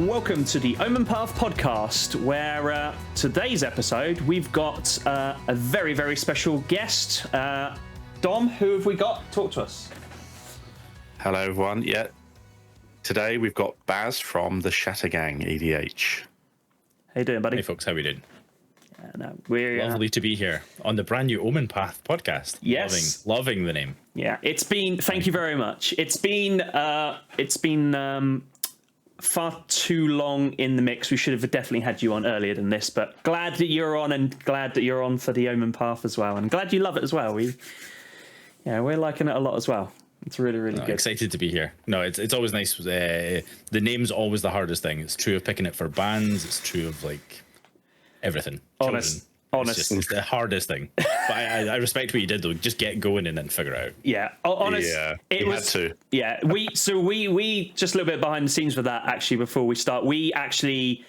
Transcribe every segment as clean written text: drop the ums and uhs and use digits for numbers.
and welcome to the Omen Path podcast, where today's episode we've got a very, very special guest. Dom, who have we got? Talk to us. Hello, everyone. Yeah, today we've got Baz from the ShattergangEDH. How you doing, buddy? Hey, folks, how we doing? We're Lovely to be here on the brand new Omen Path podcast. Yes, loving the name. Yeah, it's been. Thank you very much. It's been far too long in the mix. We should have definitely had you on earlier than this, but glad that you're on, and glad that you're on for the Omen Path as well, and glad you love it as well. We're liking it a lot as well. It's really, really good. Excited to be here. No, it's always nice. The name's always the hardest thing. It's true of picking it for bands. It's true of like everything. Honest. It's the hardest thing. But I respect what you did though. Just get going and then figure it out. Yeah. Honest. Yeah. It was. Had to. Yeah. We just a little bit behind the scenes with that actually. Before we start, we actually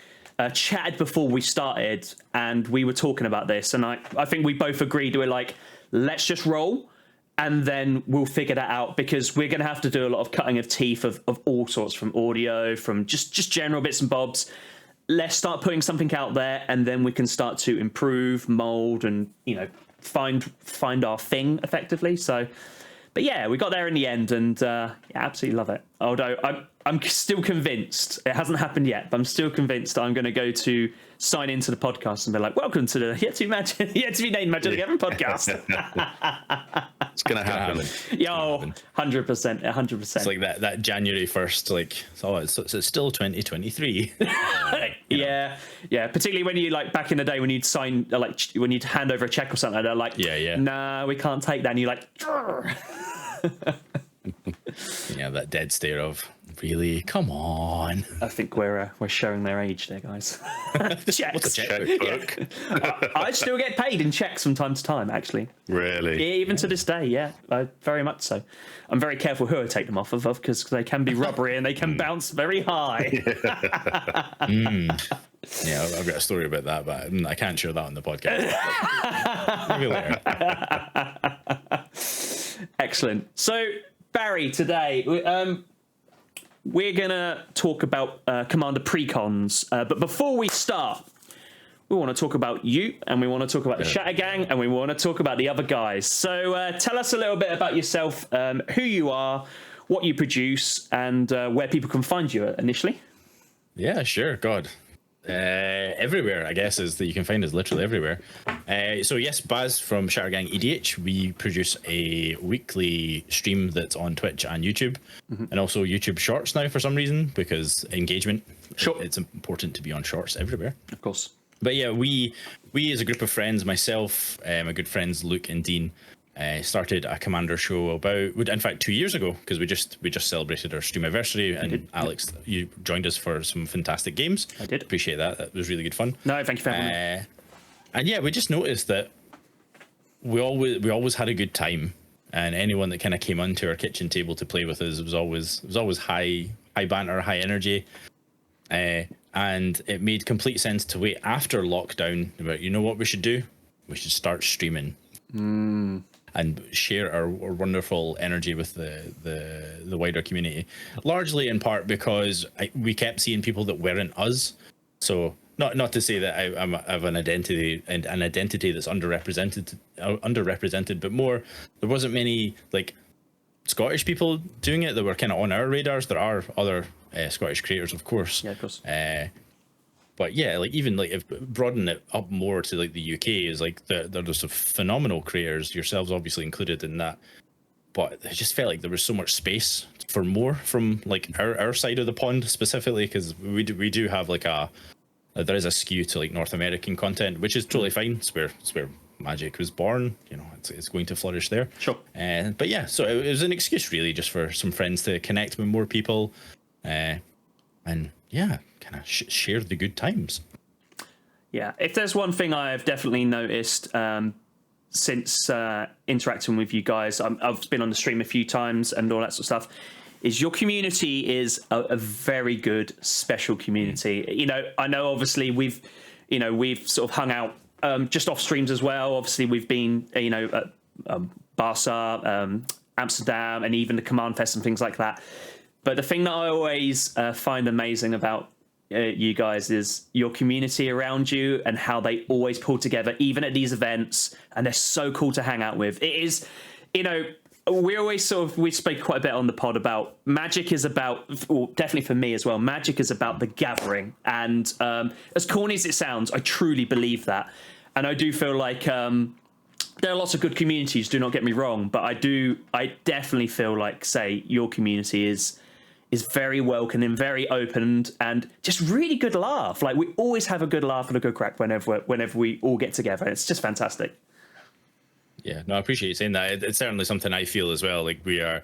chatted before we started, and we were talking about this, and I think we both agreed. We're like, let's just roll, and then we'll figure that out, because we're going to have to do a lot of cutting of teeth of all sorts, from audio, from just general bits and bobs. Let's start putting something out there, and then we can start to improve, mold, and find our thing effectively. So, but yeah, we got there in the end, and absolutely love it. Although I'm still convinced, it hasn't happened yet, but I'm still convinced I'm going to go to sign into the podcast and be like, "Welcome to the yet to be named Magic the Gathering podcast." It's gonna happen. Yo, 100%, 100%. It's like that January 1st, like, it's still 2023. Yeah. Particularly when you, like, back in the day when you'd sign, like, when you'd hand over a check or something, they're like, nah, we can't take that. And you're like, yeah, that dead stare of, really? Come on. I think we're showing their age there, guys. Checks. What's a Checkbook. Yeah. I still get paid in checks from time to time, actually. Really? Yeah, even to this day, yeah. Very much so. I'm very careful who I take them off of, because they can be rubbery and they can bounce very high. Yeah, I've got a story about that, but I can't share that on the podcast. Maybe later. Excellent. So, Barry, today we're gonna talk about Commander Precons, but before we start, we want to talk about you, and we want to talk about the Shatter Gang, and we want to talk about the other guys. So tell us a little bit about yourself, who you are, what you produce, and where people can find you initially. Yeah, sure. God. Everywhere, I guess, is that you can find us literally everywhere. So yes, Baz from ShattergangEDH. We produce a weekly stream that's on Twitch and YouTube, and also YouTube Shorts now for some reason, because engagement. Sure. It's important to be on Shorts everywhere. Of course. But yeah, we as a group of friends, myself, my good friends Luke and Dean, started a Commander show about, in fact, 2 years ago, because we just celebrated our streamiversary, and Alex, you joined us for some fantastic games. I did. Appreciate that. That was really good fun. No, thank you for having me. And yeah, we just noticed that we always had a good time, and anyone that kind of came onto our kitchen table to play with us was always high banter, high energy. And it made complete sense to wait after lockdown. But you know what we should do? We should start streaming. And share our wonderful energy with the wider community, largely in part because we kept seeing people that weren't us. So not to say that I have an identity that's underrepresented, but more, there wasn't many like Scottish people doing it that were kind of on our radars. There are other Scottish creators, of course. Yeah, of course. But yeah, like even like if broaden it up more to like the UK is like there's some phenomenal creators, yourselves obviously included in that. But I just felt like there was so much space for more from like our side of the pond specifically, because we do have like there is a skew to like North American content, which is totally fine. It's where Magic was born. You know, it's going to flourish there. Sure. But yeah, so it was an excuse really just for some friends to connect with more people, and yeah, kind of share the good times. Yeah, if there's one thing I've definitely noticed since interacting with you guys, I've been on the stream a few times and all that sort of stuff, is your community is a very good, special community. You know, I know obviously we've sort of hung out just off streams as well. Obviously we've been, at Barca, Amsterdam, and even the Command Fest and things like that. But the thing that I always find amazing about you guys is your community around you and how they always pull together, even at these events, and they're so cool to hang out with. It is, we always we speak quite a bit on the pod about Magic is about, well, definitely for me as well, Magic is about the gathering. And as corny as it sounds, I truly believe that. And I do feel like there are lots of good communities, do not get me wrong, but I definitely feel like, say, your community is very welcoming, very open, and just really good laugh. Like, we always have a good laugh and a good crack whenever we all get together. It's just fantastic. Yeah, no, I appreciate you saying that. It's certainly something I feel as well. Like, we are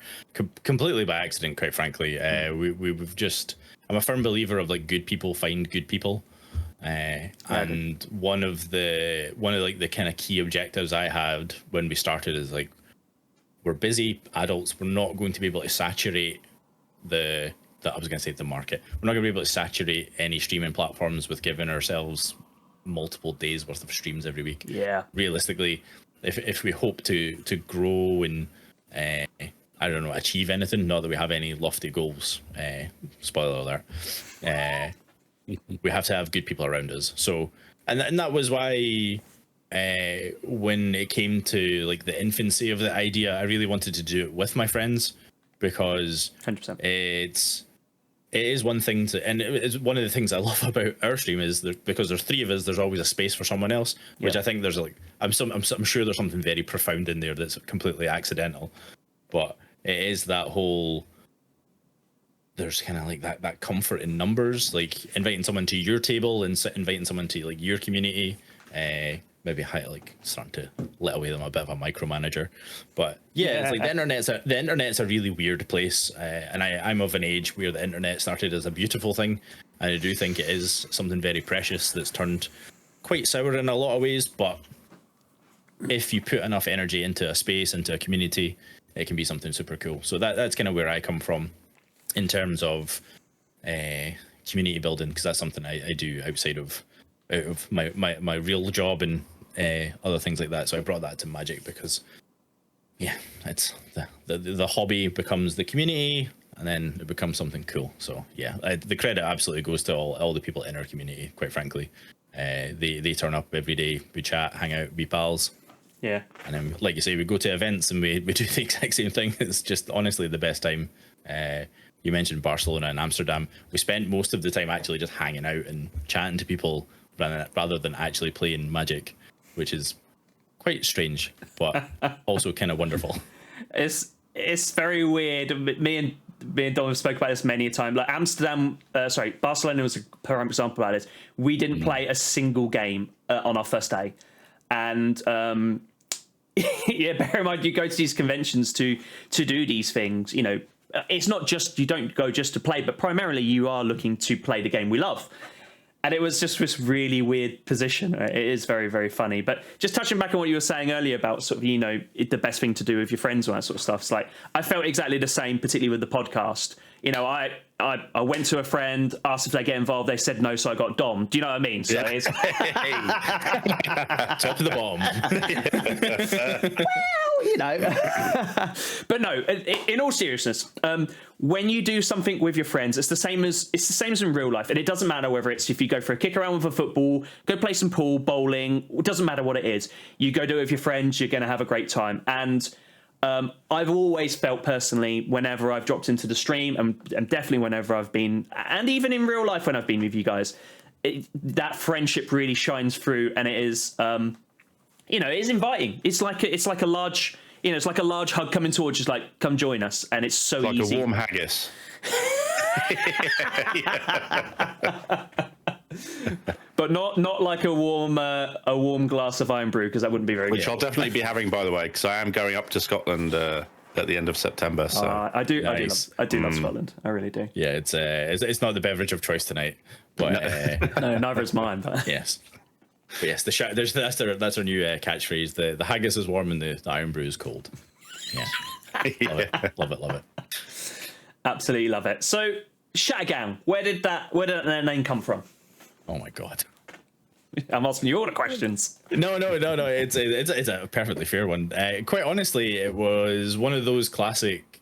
completely by accident, quite frankly. We've just, I'm a firm believer of like good people find good people. And one of the kind of key objectives I had when we started is like, we're busy adults. We're not going to be able to saturate the market. We're not going to be able to saturate any streaming platforms with giving ourselves multiple days worth of streams every week. Yeah. Realistically, if we hope to grow and I don't know, achieve anything, not that we have any lofty goals, spoiler alert, we have to have good people around us. So, and that was why when it came to like the infancy of the idea, I really wanted to do it with my friends, because 100%. it is one thing to, and it's one of the things I love about our stream is that because there's three of us, there's always a space for someone else, which I think there's like, I'm sure there's something very profound in there that's completely accidental, but it is that whole, there's kind of like that comfort in numbers, like inviting someone to your table and inviting someone to like your community, maybe like starting to let away them a bit of a micromanager, but it's like the internet's a really weird place, and I'm of an age where the internet started as a beautiful thing, and I do think it is something very precious that's turned quite sour in a lot of ways, but if you put enough energy into a space, into a community, it can be something super cool. So that's kind of where I come from in terms of community building, because that's something I do outside of my real job and other things like that. So I brought that to Magic because it's the hobby becomes the community, and then it becomes something cool. So the credit absolutely goes to all the people in our community, quite frankly. They turn up every day, we chat, hang out, be pals, and then like you say, we go to events and we do the exact same thing. It's just honestly the best time. You mentioned Barcelona and Amsterdam. We spent most of the time actually just hanging out and chatting to people rather than actually playing Magic, which is quite strange, but also kind of wonderful. It's very weird. Me and Dom have spoke about this many a time. Like Barcelona was a prime example about it. We didn't play a single game on our first day, and bear in mind, you go to these conventions to do these things. It's not just, you don't go just to play, but primarily you are looking to play the game we love. And it was just this really weird position. It is very, very funny. But just touching back on what you were saying earlier about sort of, the best thing to do with your friends and that sort of stuff. It's like, I felt exactly the same, particularly with the podcast. I went to a friend, asked if they get involved. They said no, so I got Dom. Do you know what I mean? So it's top of the bomb. Well, but no, in all seriousness, when you do something with your friends, it's the same as in real life, and it doesn't matter whether it's if you go for a kick around with a football, go play some pool, bowling. It doesn't matter what it is. You go do it with your friends. You're going to have a great time. And I've always felt personally, whenever I've dropped into the stream, and definitely whenever I've been, and even in real life when I've been with you guys, that friendship really shines through, and it is. It is inviting. It's like a large hug coming towards you, like, come join us, and it's so like easy. Like a warm haggis. But not like a warm glass of iron brew, because that wouldn't be very good. Which I'll definitely be having, by the way, because I am going up to Scotland at the end of September. So I do love Scotland. I really do. Yeah, it's not the beverage of choice tonight, but no, neither is mine. But yes. But yes, that's our new catchphrase. The haggis is warm and the iron brew is cold. Yeah, love it. Absolutely love it. So, Shattergang, where did that name come from? Oh my god, I'm asking you all the questions. No. It's a perfectly fair one. Quite honestly, it was one of those classic,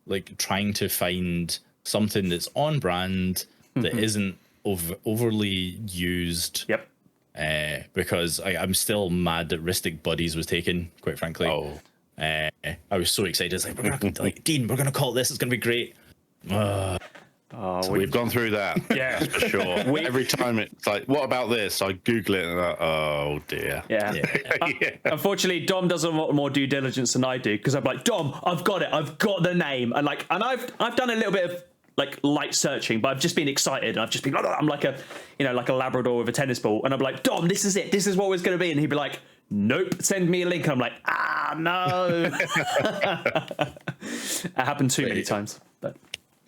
like, trying to find something that's on brand that isn't overly used. Yep. Because I'm still mad that Ristic Buddies was taken, quite frankly. Oh, I was so excited. It's like, we're gonna, like, Dean, we're going to call it this. It's going to be great. Oh, we've gone through that. Yeah. For sure. Every time it's like, what about this? I Google it and oh dear. Yeah. Yeah. Unfortunately, Dom does a lot more due diligence than I do, because I'm like, Dom, I've got it. I've got the name. And I've done a little bit of like light searching, but I've just been excited. I've just been, I'm like a Labrador with a tennis ball. And I'm like, Dom, this is it. This is what it's going to be. And he'd be like, nope, send me a link. And I'm like, no. It happened too many times.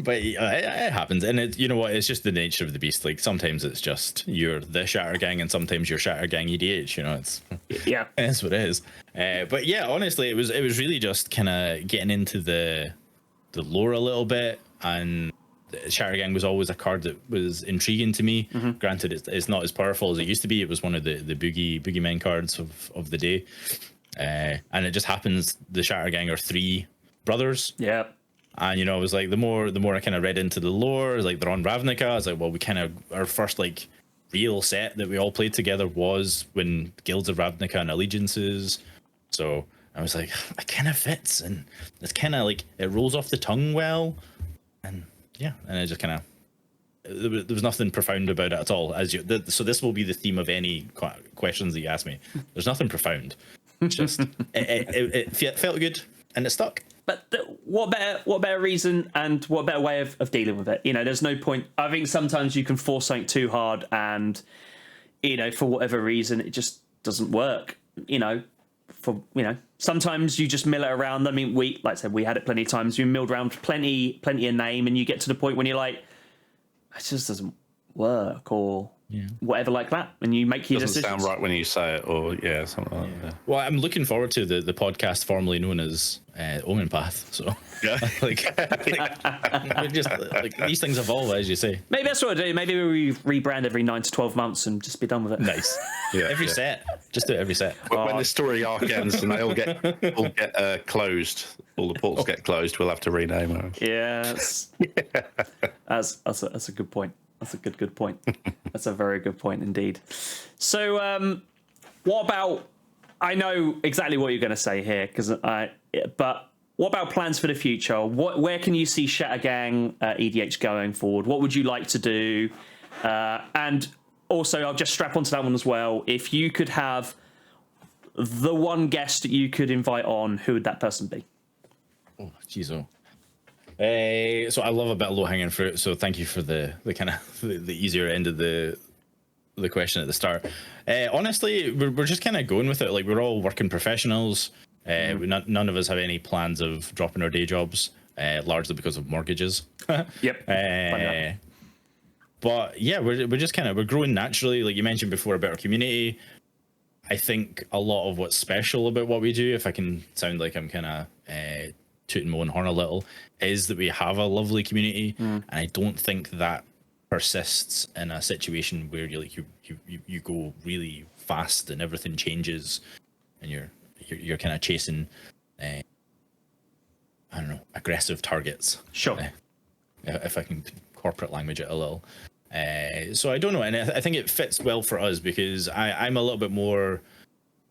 But it happens, and you know what? It's just the nature of the beast. Like, sometimes it's just you're the Shattergang, and sometimes you're ShattergangEDH. You know, it's that's what it is. But yeah, honestly, it was really just kind of getting into the lore a little bit, and Shattergang was always a card that was intriguing to me. Granted, it's not as powerful as it used to be. It was one of the boogeyman cards of the day, and it just happens the Shattergang are 3 brothers. Yeah. And, you know, it was like the more I kind of read into the lore, like they're on Ravnica. I was like, well, we kind of, our first like real set that we all played together was when Guilds of Ravnica and Allegiances. So I was like, it kind of fits, and it's kind of like it rolls off the tongue well, and yeah, and it just kind of there was nothing profound about it at all. So this will be the theme of any questions that you ask me. There's nothing profound. It's just it felt good and it stuck. But what better reason and what better way of dealing with it? You know, there's no point. I think sometimes you can force something too hard, and you know, for whatever reason, it just doesn't work. You know, sometimes you just mill it around. I mean, like I said, we had it plenty of times. We milled around plenty of name, and you get to the point when you're like, it just doesn't work, or whatever like that, and you make your doesn't decisions. sound right when you say it, or something like that. Well, I'm looking forward to the podcast formerly known as Omen Path. So Yeah. just like these things evolve, as you say. Maybe that's what I do. Maybe we rebrand every 9 to 12 months and just be done with it. Nice. Every set, just do it every set. When the story arc ends and they all get closed, all the portals get closed, we'll have to rename them. Yeah, that's a good point. That's a good point. That's a very good point indeed. So, what about? I know exactly what you're going to say here, but what about plans for the future? Where can you see Shattergang EDH going forward? What would you like to do? And also, I'll just strap onto that one as well. If you could have the one guest that you could invite on, who would that person be? Oh, jeez, oh. So I love a bit of low hanging fruit. So thank you for the kind of the easier end of the question at the start. Honestly, we're just kind of going with it. Like, we're all working professionals. None of us have any plans of dropping our day jobs, largely because of mortgages. Yep. But yeah, we're just we're growing naturally. Like you mentioned before about our community, I think a lot of what's special about what we do, if I can sound like I'm kind of tooting my own horn a little, is that we have a lovely community, and I don't think that persists in a situation where you go really fast and everything changes, and you're kind of chasing I don't know, aggressive targets. Sure. If I can corporate language it a little. So I don't know, and I think it fits well for us because I'm a little bit more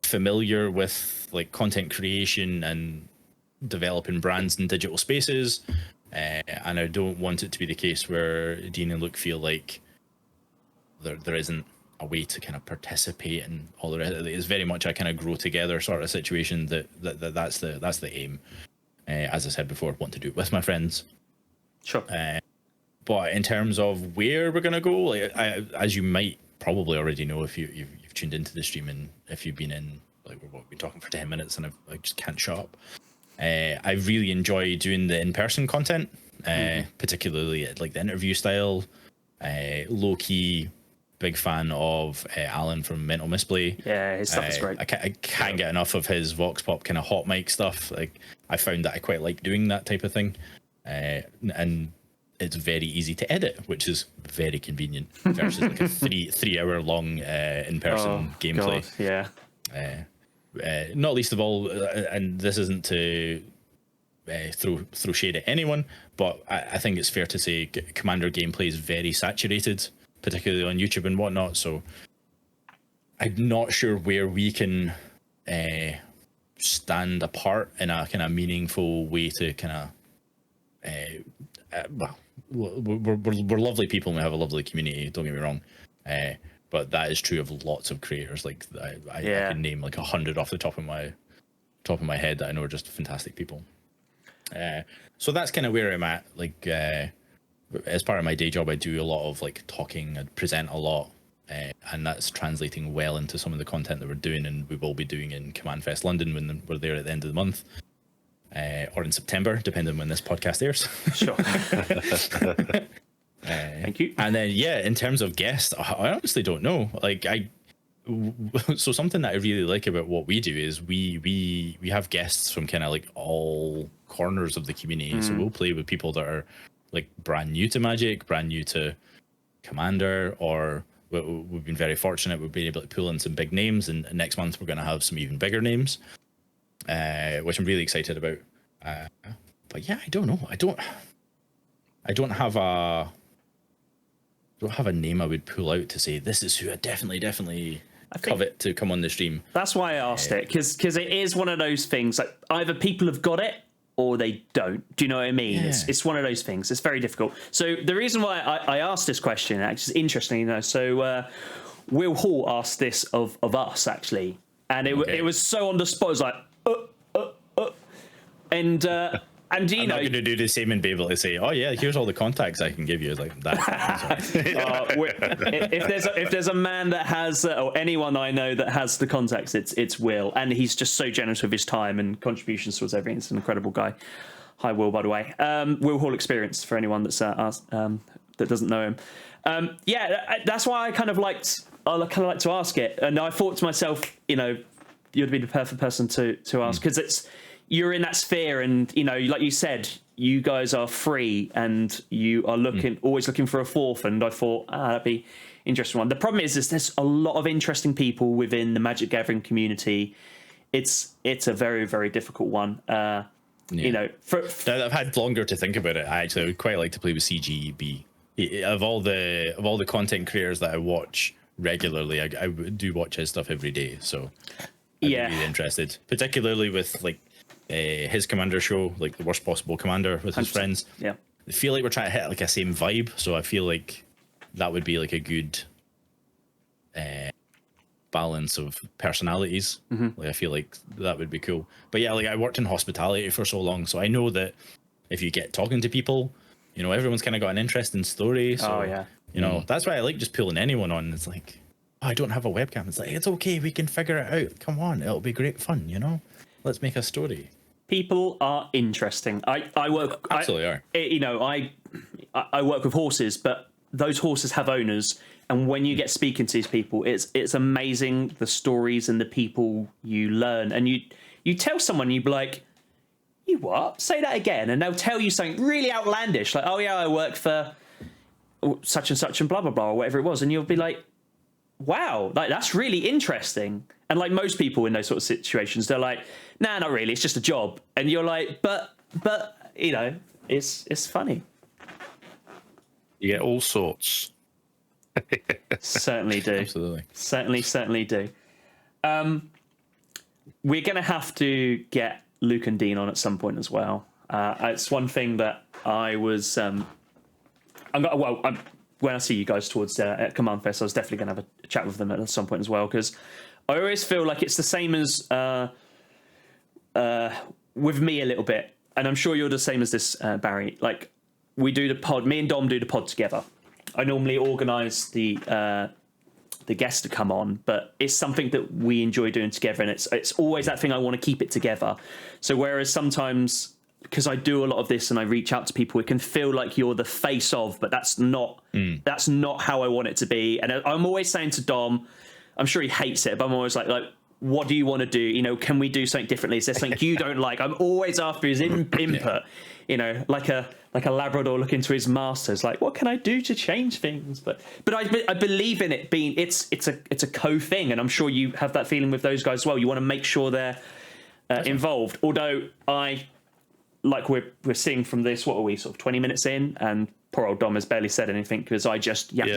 familiar with like content creation and developing brands in digital spaces, and I don't want it to be the case where Dean and Luke feel like there isn't a way to kind of participate in all the rest. It's very much a kind of grow together sort of situation. That's the aim. As I said before, want to do it with my friends. Sure. But in terms of where we're gonna go, like as you might probably already know if you've tuned into the stream, and if you've been in, like we've been talking for 10 minutes and I just can't shut up. I really enjoy doing the in-person content, particularly like the interview style. Low-key, big fan of Alan from Mental Misplay. Yeah, his stuff is great. I can't get enough of his Vox Pop kind of hot mic stuff. Like, I found that I quite like doing that type of thing. And it's very easy to edit, which is very convenient versus like a three hour long in-person gameplay. God, yeah. Not least of all, and this isn't to throw shade at anyone, but I think it's fair to say Commander gameplay is very saturated particularly on YouTube and whatnot. So I'm not sure where we can stand apart in a kind of meaningful way to kind of well, we're lovely people and we have a lovely community, don't get me wrong, but that is true of lots of creators. Like I can name like 100 off the top of my head that I know are just fantastic people. So that's kind of where I'm at. Like as part of my day job, I do a lot of like talking and present a lot, and that's translating well into some of the content that we're doing, and we will be doing in Command Fest London when we're there at the end of the month, or in September, depending on when this podcast airs. Sure. Thank you. And then in terms of guests, I honestly don't know. Like so something that I really like about what we do is we have guests from kind of like all corners of the community. So we'll play with people that are like brand new to Magic, brand new to Commander, or we've been very fortunate we've been able to pull in some big names, and next month we're going to have some even bigger names, which I'm really excited about. But yeah, I don't know. I don't have a name I would pull out to say this is who I definitely covet to come on the stream. That's why I asked it, because it is one of those things like either people have got it or they don't. Do you know what I mean? Yeah. It's one of those things. It's very difficult. So the reason why I asked this question, actually, is interesting. You know, so Will Hall asked this of us, actually, and it was so on the spot. It was like, and you I'm know, not going to do the same and be able to say, oh yeah, here's all the contacts I can give you. It's like that. if there's a man that has, or anyone I know that has the contacts, it's Will, and he's just so generous with his time and contributions towards everything. It's an incredible guy. Hi, Will, by the way. Will Hall Experience for anyone that's asked, that doesn't know him. That's why I kind of like to ask it, and I thought to myself, you know, you'd be the perfect person to ask, because you're in that sphere, and you know, like you said, you guys are free and you are always looking for a fourth, and I thought that'd be interesting one. The problem is there's a lot of interesting people within the Magic Gathering community. It's a very, very difficult one. You know, now that I've had longer to think about it, I actually would quite like to play with CGEB. Of all the content creators that I watch regularly, I do watch his stuff every day, so I'd be really interested, particularly with like his Commander show, like the Worst Possible Commander with his friends. Yeah, I feel like we're trying to hit like a same vibe, so I feel like that would be like a good balance of personalities. Like I feel like that would be cool. But yeah, like I worked in hospitality for so long, so I know that if you get talking to people, you know, everyone's kind of got an interesting story. So you know, that's why I like just pulling anyone on. It's like, oh, I don't have a webcam. It's like, it's okay, we can figure it out. Come on, it'll be great fun, you know? Let's make a story. People are interesting. I work absolutely are. You know, I work with horses, but those horses have owners, and when you get speaking to these people, it's amazing the stories and the people you learn. And you tell someone, you'd be like, you what? Say that again, and they'll tell you something really outlandish, like, oh yeah, I work for such and such and blah blah blah, or whatever it was, and you'll be like, wow, like that's really interesting. And like most people in those sort of situations, they're like, nah, not really, it's just a job. And you're like, but you know, it's funny. You get all sorts. Certainly do. Absolutely. Certainly do. We're gonna have to get Luke and Dean on at some point as well. It's one thing that I was when I see you guys towards at Command Fest, I was definitely going to have a chat with them at some point as well, because I always feel like it's the same as with me a little bit, and I'm sure you're the same as this, Barry. Like, we do the pod, me and Dom do the pod together. I normally organise the guests to come on, but it's something that we enjoy doing together, and it's always that thing, I want to keep it together. So whereas sometimes, because I do a lot of this and I reach out to people, it can feel like you're the face of, but that's not how I want it to be. And I'm always saying to Dom, I'm sure he hates it, but I'm always like, what do you want to do? You know, can we do something differently? Is there something you don't like? I'm always after his input. You know, like a Labrador looking to his masters, like, what can I do to change things? But I believe in it being it's a co thing, and I'm sure you have that feeling with those guys as well. You want to make sure they're involved. Although like we're seeing from this, what are we, sort of 20 minutes in, and poor old Dom has barely said anything because I just yap.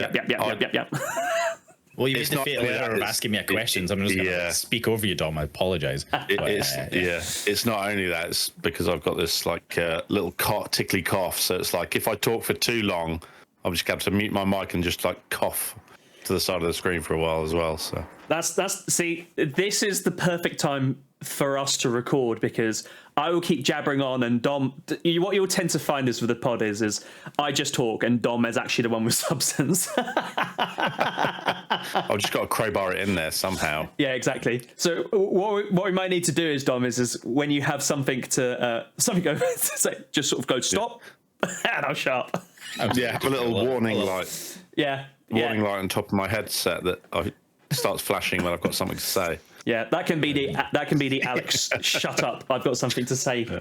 Well, you made It's the not fatal only error that, of asking me a question, so I'm just going to speak over you, Dom. I apologise. It's not only that. It's because I've got this like little tickly cough. So it's like if I talk for too long, I'm just going to mute my mic and just like cough to the side of the screen for a while as well. So see, this is the perfect time for us to record because I will keep jabbering on, and Dom. What you'll tend to find is with the pod is I just talk, and Dom is actually the one with substance. I've just got to crowbar it in there somehow. Yeah, exactly. So what we might need to do is, Dom, is when you have something to go say, just sort of go stop, and I'll shut up. Yeah, have a little warning light. Yeah, warning light on top of my headset that starts flashing when I've got something to say. Yeah, that can be the Alex. Shut up! I've got something to say. I'm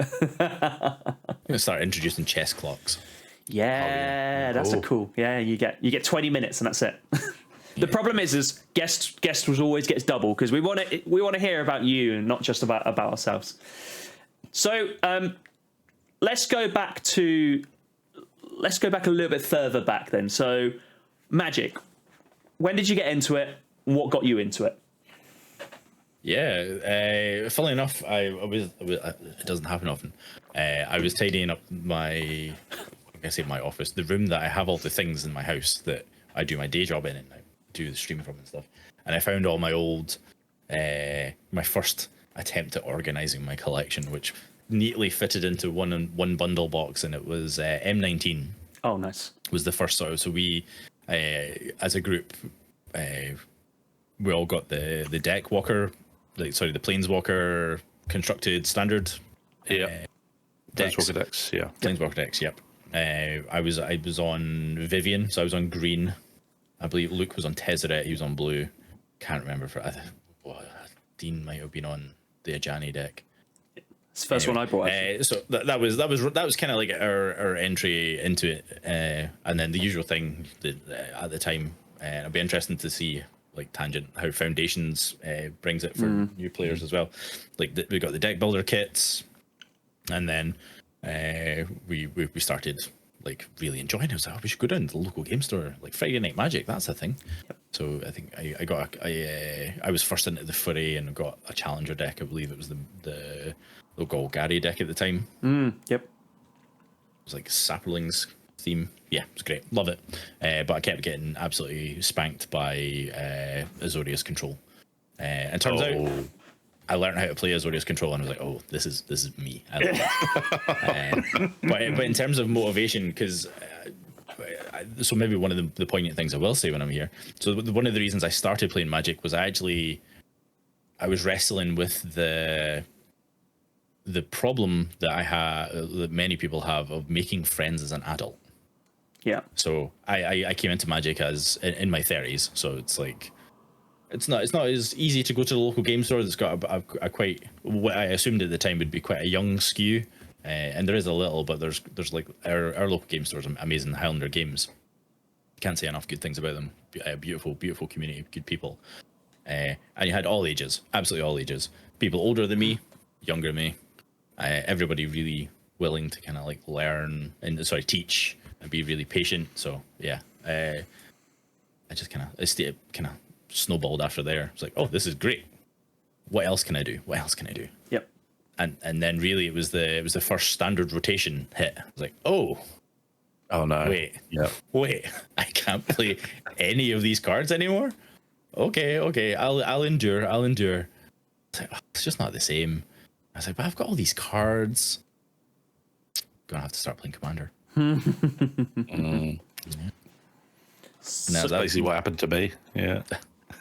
gonna start introducing chess clocks. Yeah, that's a cool. Yeah, you get 20 minutes and that's it. The problem is guest always gets double because we want to hear about you and not just about ourselves. So let's go back a little bit further back then. So Magic, when did you get into it? What got you into it? Yeah, funnily enough, I was it doesn't happen often. I was tidying up my office, the room that I have all the things in my house that I do my day job in and I do the streaming from and stuff. And I found all my old, my first attempt at organizing my collection, which neatly fitted into one bundle box, and it was M19. Oh, nice. Was the first sort of, so we, as a group, we all got the the Planeswalker constructed standard. Yeah. Planeswalker decks. Yeah. Planeswalker decks. Yep. I was on Vivian, so I was on green. I believe Luke was on Tezzeret. He was on blue. Can't remember Dean might have been on the Ajani deck. It's the first one I bought. So that was kind of like our entry into it, and then the usual thing that, at the time. It'll be interesting to see, like Tangent, how Foundations brings it for new players as well. Like we got the deck builder kits, and then we started like really enjoying it. I was like, we should go down to the local game store, like Friday Night Magic. That's a thing. So I think I was first into the footy and got a challenger deck. I believe it was the local Gary deck at the time. Yep. It was like Saplings theme. Yeah, it was great. Love it. But I kept getting absolutely spanked by Azorius Control. And it turns out I learned how to play Azorius Control and I was like, oh, this is me. I love it. But in terms of motivation, because so maybe one of the poignant things I will say when I'm here. So one of the reasons I started playing Magic was I was wrestling with the problem that many people have of making friends as an adult. Yeah. So I came into Magic as in my 30s, so it's like it's not as easy to go to the local game store that's got a quite, what I assumed at the time would be quite a young skew, and there is a little, but there's like our local game stores, amazing Highlander Games. Can't say enough good things about them. Beautiful community, good people, and you had all ages, absolutely all ages. People older than me, younger than me, everybody really willing to kind of like learn and teach and be really patient. So yeah, I just kind of snowballed after there. It's like, oh, this is great. What else can I do? Yep. And then really it was the first standard rotation hit. I was like, oh no, wait, I can't play any of these cards anymore. Okay, I'll endure. It's like, oh, it's just not the same. I was like, but I've got all these cards. Gonna have to start playing Commander. That's basically what happened to me. Yeah.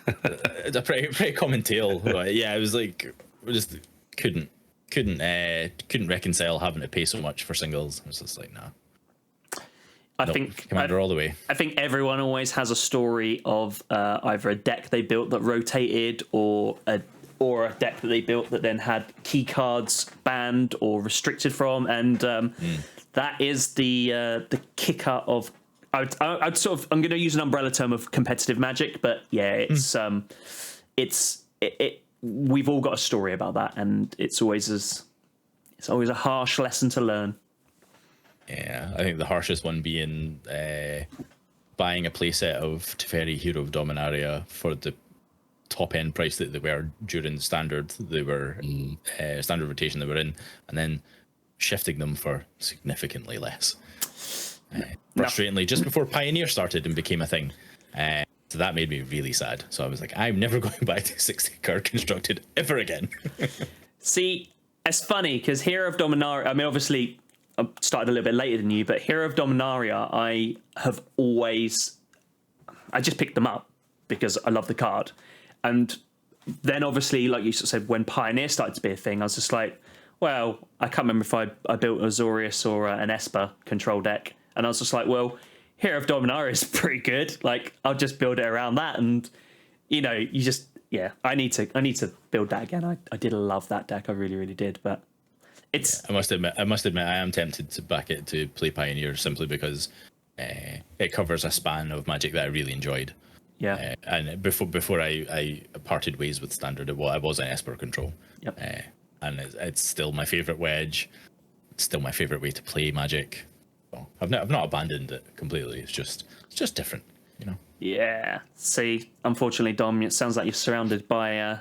It's a pretty common tale. But yeah, it was like we just couldn't reconcile having to pay so much for singles. I was just like, nah. I think Commander all the way. I think everyone always has a story of either a deck they built that rotated or a deck that they built that then had key cards banned or restricted from, and that is the kicker of. I'm going to use an umbrella term of competitive Magic, but yeah, we've all got a story about that, and it's always a harsh lesson to learn. Yeah, I think the harshest one being buying a playset of Teferi Hero of Dominaria for the top end price that they were during standard standard rotation they were in, and then shifting them for significantly less. Frustratingly, just before Pioneer started and became a thing. So that made me really sad. So I was like, I'm never going back to 60 card constructed ever again. See, it's funny because Hero of Dominaria, I mean, obviously, I started a little bit later than you, but Hero of Dominaria, I just picked them up because I love the card. And then obviously, like you said, when Pioneer started to be a thing, I was just like, well, I can't remember if I built a Azorius or an Esper control deck. And I was just like, well, Hero of Dominaria is pretty good. Like, I'll just build it around that. And, you know, you just, yeah, I need to build that again. I did love that deck. I really, really did. But it's... Yeah, I must admit, I am tempted to back it to play Pioneer simply because it covers a span of Magic that I really enjoyed. Yeah. And before I parted ways with Standard, I was an Esper control. Yep. And it's still my favorite wedge. It's still my favorite way to play Magic. So I've not abandoned it completely. It's just different, you know. Yeah. See, unfortunately, Dom, it sounds like you're surrounded by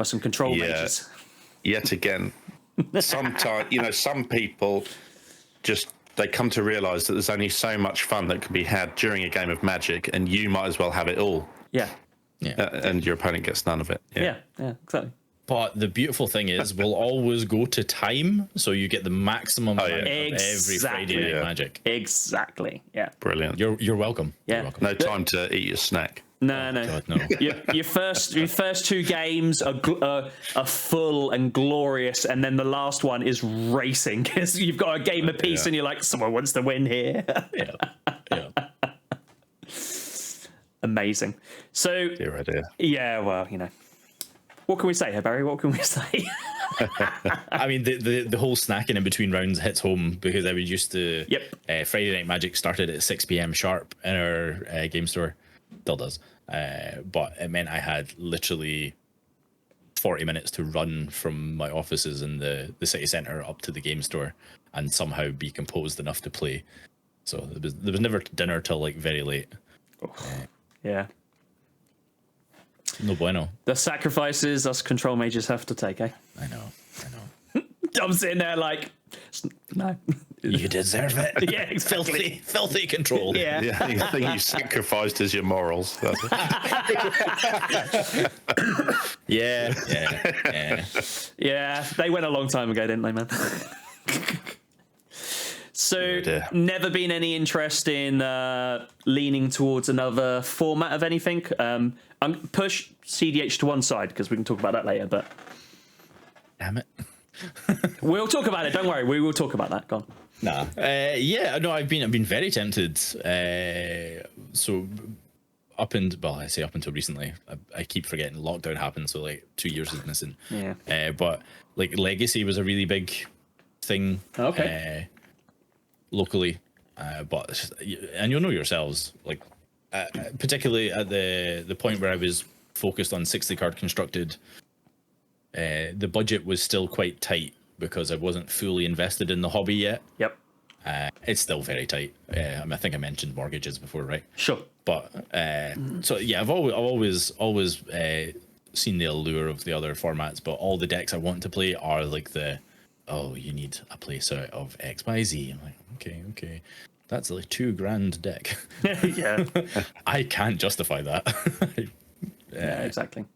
some control mages. Yet again, sometimes some people just they come to realise that there's only so much fun that can be had during a game of Magic, and you might as well have it all. Yeah. And your opponent gets none of it. Yeah, exactly. But the beautiful thing is, we'll always go to time, so you get the maximum amount of every Friday night Magic. Exactly. Yeah. Brilliant. You're welcome. Yeah. You're welcome. No time to eat your snack. No. God, no. Your first two games are full and glorious, and then the last one is racing because you've got a game apiece, and you're like, someone wants to win here. Yeah. Amazing. So, Dear idea. Yeah, well, what can we say here, Barry? What can we say? I mean, the whole snacking in between rounds hits home because I was used to. Yep. Friday Night Magic started at 6 p.m. sharp in our game store. Still does. But it meant I had literally 40 minutes to run from my offices in the city centre up to the game store and somehow be composed enough to play. So there was never dinner till like very late. Yeah. No bueno. The sacrifices us control mages have to take, eh? I know. I'm sitting there like, no. You deserve it. Yeah, exactly. Filthy control. Yeah. Yeah, the thing you sacrificed is your morals. Yeah. They went a long time ago, didn't they, man? So, never been any interest in leaning towards another format of anything. Push cEDH to one side because we can talk about that later. But Damn it. We'll talk about it. Don't worry, we will talk about that. Go on. Nah. I've been very tempted. So up until recently, I keep forgetting lockdown happened. So like 2 years is missing. Yeah. But like Legacy was a really big thing. Okay. Locally, but it's just, and you'll know yourselves, like particularly at the point where I was focused on 60 card constructed, the budget was still quite tight because I wasn't fully invested in the hobby yet. Yep. It's still very tight. I think I mentioned mortgages before, right? Sure. But so yeah, I've always seen the allure of the other formats, but all the decks I want to play are like you need a play set of XYZ. I'm like, okay, that's like $2,000 deck. Yeah. I can't justify that. Yeah, exactly.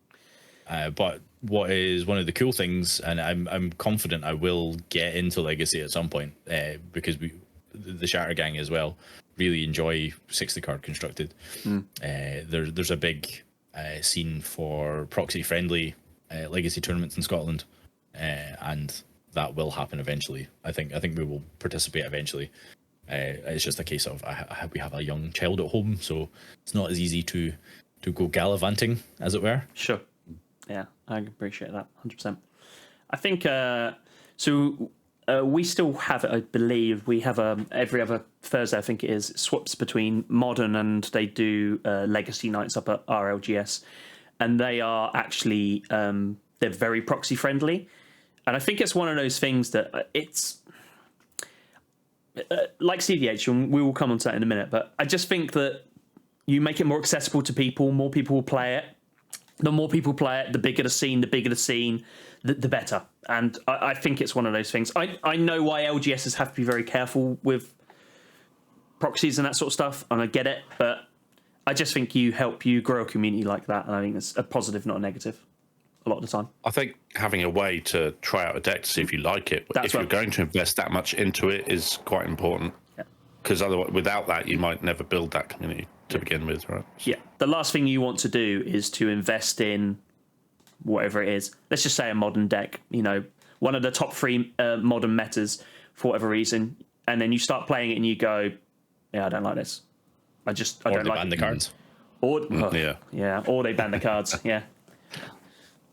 But what is one of the cool things, and I'm confident I will get into Legacy at some point, because the Shatter Gang as well really enjoy 60 card constructed. There's a big scene for proxy friendly Legacy tournaments in Scotland, and that will happen eventually. I think we will participate eventually. It's just a case of we have a young child at home, so it's not as easy to go gallivanting, as it were. Sure. Yeah, I appreciate that 100%. I think so. We still have it. I believe we have every other Thursday. I think it is swaps between Modern and they do Legacy nights up at RLGS, and they are actually they're very proxy friendly. And I think it's one of those things that like cEDH, and we will come on to that in a minute, but I just think that you make it more accessible to people, more people will play it. The more people play it, the bigger the scene, the better. And I think it's one of those things. I know why LGSs have to be very careful with proxies and that sort of stuff, and I get it, but I just think you help you grow a community like that, and I think it's a positive, not a negative, a lot of the time. I think having a way to try out a deck to see if you like it, if you're going to invest that much into it, is quite important. Because otherwise, without that, you might never build that community to begin with, right? Yeah. The last thing you want to do is to invest in whatever it is. Let's just say a modern deck, one of the top 3 modern metas for whatever reason, and then you start playing it and you go, yeah, I don't like this. I don't like ban the cards. Or they ban the cards. Yeah.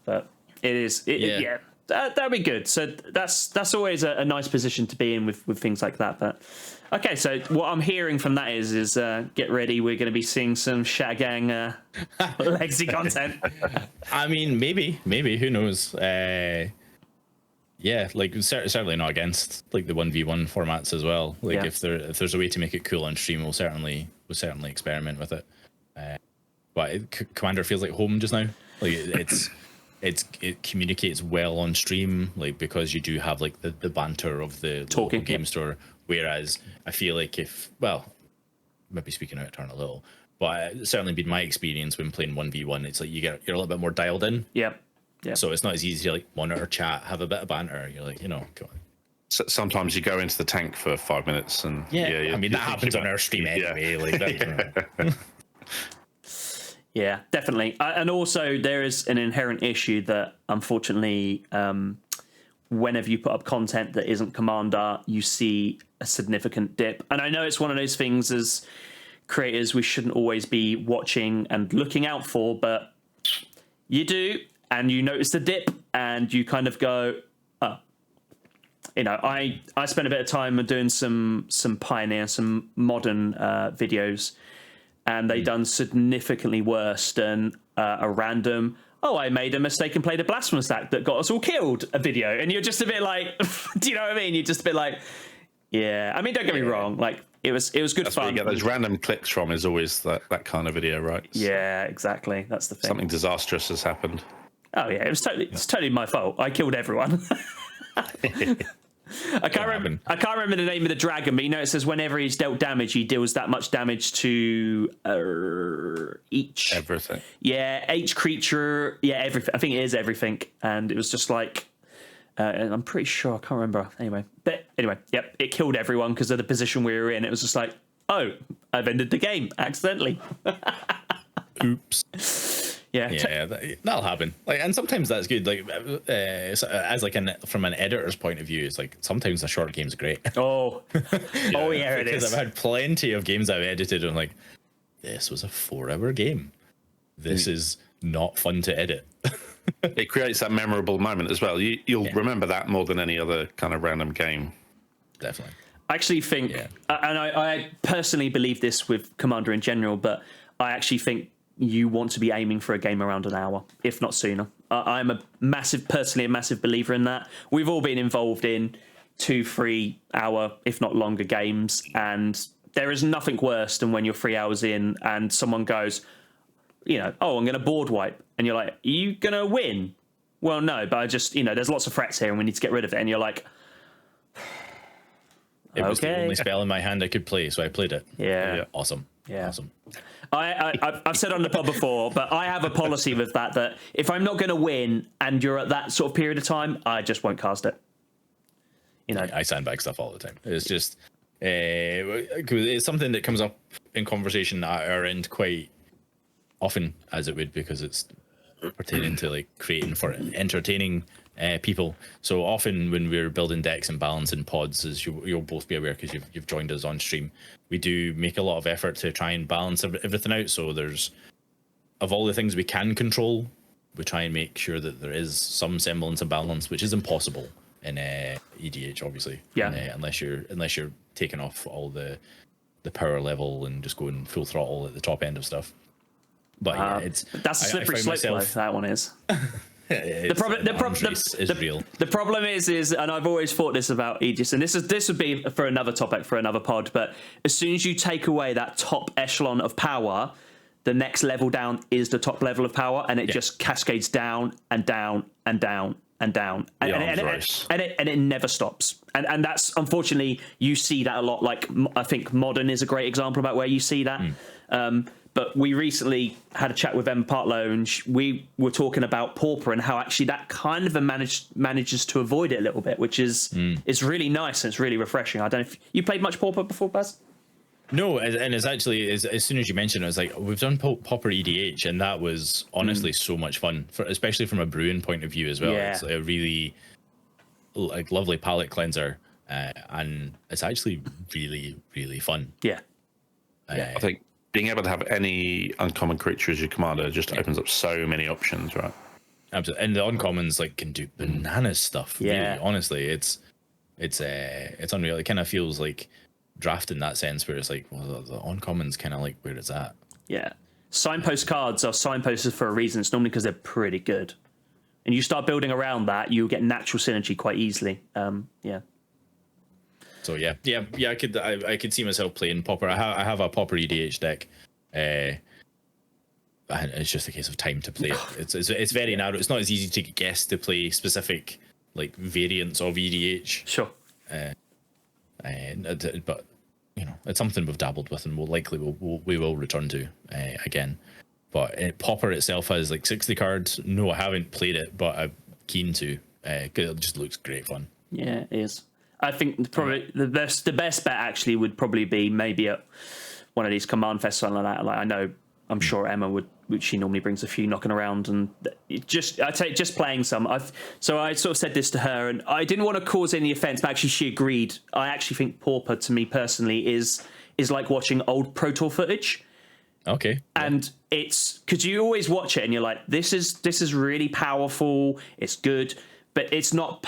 But it is. Yeah. That'd be good. So that's always a nice position to be in with things like that. But okay, so what I'm hearing from that is get ready. We're going to be seeing some Shattergang legacy content. I mean, maybe who knows? Yeah, like certainly not against like the 1v1 formats as well. Like if there's a way to make it cool on stream, we'll certainly experiment with it. But Commander feels like home just now. Like it communicates well on stream, like because you do have like the banter of the talking game store. Whereas I feel like maybe speaking out of turn a little, but it's certainly been my experience when playing 1v1. It's like you're a little bit more dialed in. Yeah. So it's not as easy to like monitor chat, have a bit of banter. You're like, come on. Sometimes you go into the tank for 5 minutes, and I mean that happens on our stream anyway. Like Yeah, definitely. And also there is an inherent issue that unfortunately, whenever you put up content that isn't Commander, you see a significant dip. And I know it's one of those things as creators we shouldn't always be watching and looking out for, but you do, and you notice the dip, and you kind of go, oh. I spent a bit of time doing some Pioneer, some modern videos, and they done significantly worse than a random, I made a mistake and played a blasphemous act that got us all killed a video. And you're just a bit like, do you know what I mean? You're just a bit like, yeah. I mean, don't get me wrong. Like, it was good That's fun. Where you get those random clicks from is always that kind of video, right? Yeah, exactly. That's the thing. Something disastrous has happened. Oh, yeah. It's totally my fault. I killed everyone. I can't remember the name of the dragon, but it says whenever he's dealt damage, he deals that much damage to each everything. Yeah, each creature. Yeah, everything. I think it is everything, and it was just like, and I'm pretty sure I can't remember. Anyway, yep, it killed everyone because of the position we were in. It was just like, oh, I've ended the game accidentally. Oops. Yeah, that'll happen. Like, and sometimes that's good. Like, as like from an editor's point of view, it's like sometimes a short game's great. Oh, yeah, it is. Because I've had plenty of games I've edited, and I'm like, this was a 4-hour game. This is not fun to edit. It creates that memorable moment as well. You'll remember that more than any other kind of random game. Definitely. I actually think, and I personally believe this with Commander in general, but I actually think you want to be aiming for a game around an hour, if not sooner. I'm personally a massive believer in that. We've all been involved in 2-3 hour, if not longer games, and there is nothing worse than when you're 3 hours in and someone goes, I'm going to board wipe, and you're like, are you going to win? Well, no, but I just, there's lots of threats here and we need to get rid of it, and you're like, it was the only spell in my hand I could play, so I played it. Yeah. Awesome. Yeah. Awesome. I've said on the pod before, but I have a policy with that if I'm not going to win and you're at that sort of period of time, I just won't cast it. I sandbag stuff all the time. It's just it's something that comes up in conversation at our end quite often, as it would, because it's pertaining to like creating for entertaining people. So often when we're building decks and balancing pods, as you'll both be aware because you've joined us on stream, we do make a lot of effort to try and balance everything out. So there's, of all the things we can control, we try and make sure that there is some semblance of balance, which is impossible in EDH, obviously. Yeah. Unless you're taking off all the power level and just going full throttle at the top end of stuff. But that's a slippery slope. That one is. The problem is, and I've always thought this about Aegis, and this would be for another topic for another pod. But as soon as you take away that top echelon of power, the next level down is the top level of power, and it just cascades down and down and down and down, and it never stops. And that's, unfortunately, you see that a lot. Like, I think Modern is a great example about where you see that. But we recently had a chat with Emma Partlow, and we were talking about Pauper and how actually that kind of manages to avoid it a little bit, which is really nice and it's really refreshing. I don't know if you played much Pauper before, Baz? No, and it's actually, as soon as you mentioned it, I was like, we've done Pauper EDH, and that was honestly so much fun, especially from a brewing point of view as well. It's a really lovely palate cleanser, and it's actually really, really fun. I think being able to have any uncommon creature as your commander just opens up so many options, right? Absolutely, and the uncommons can do bananas stuff. Really, honestly, it's unreal. It kind of feels like draft in that sense, where it's like, well, the uncommons kind of like where it's at. Signpost cards are signposted for a reason. It's normally because they're pretty good, and you start building around that, you'll get natural synergy quite easily. So I could see myself playing Pauper. I have a Pauper EDH deck. And it's just a case of time to play it. It's very narrow. It's not as easy to guess to play specific like variants of EDH. Sure. But it's something we've dabbled with, and we will return to again. But Pauper itself has like 60 cards. No, I haven't played it, but I'm keen to because it just looks great fun. Yeah, it is. I think probably the best bet actually would probably be maybe at one of these command fests, something like that. Like I'm sure Emma would. She normally brings a few knocking around, and just playing some. So I sort of said this to her, and I didn't want to cause any offense, but actually she agreed. I actually think Pauper, to me personally, is like watching old Pro Tour footage. Okay. And it's because you always watch it and you're like, this is really powerful. It's good, but it's not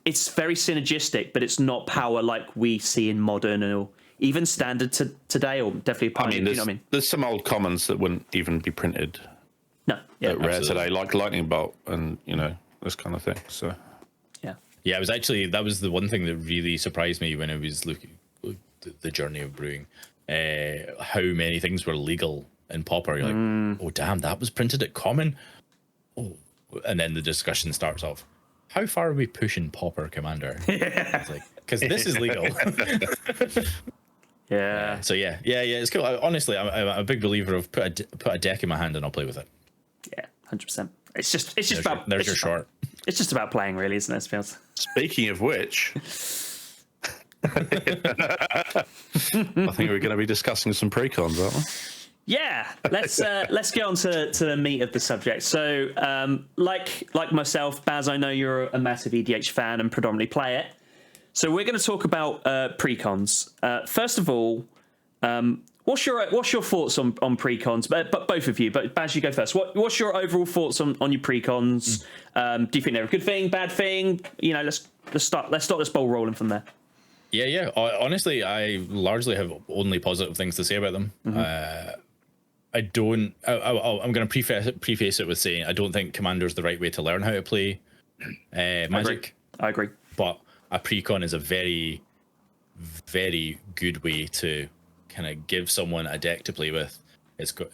it's very synergistic, but it's not power like we see in Modern or even Standard today, or definitely Pioneer. There's some old commons that wouldn't even be printed. No, rare today, like Lightning Bolt and this kind of thing. So it was actually, that was the one thing that really surprised me when I was looking the journey of brewing. How many things were legal in Pauper. You're like, oh damn, that was printed at Common. Oh, and then the discussion starts off. How far are we pushing Pauper, Commander? It's like, because this is legal. Yeah. So yeah, it's cool. Honestly, I'm a big believer of put a deck in my hand and I'll play with it. Yeah, 100%. It's just about. There's your short. It's just about playing, really, isn't it? Feels. Speaking of which, I think we're going to be discussing some precons, aren't we? Yeah, let's get on to the meat of the subject. So, like myself, Baz, I know you're a massive EDH fan and predominantly play it. So we're going to talk about precons. First of all, what's your thoughts on precons? But both of you. But Baz, you go first. What's your overall thoughts on your precons? Do you think they're a good thing, bad thing? Let's start this ball rolling from there. Yeah. Honestly, I largely have only positive things to say about them. Mm-hmm. I'm going to preface it with saying I don't think Commander's the right way to learn how to play Magic. I agree. But a precon is a very, very good way to kind of give someone a deck to play with. It's got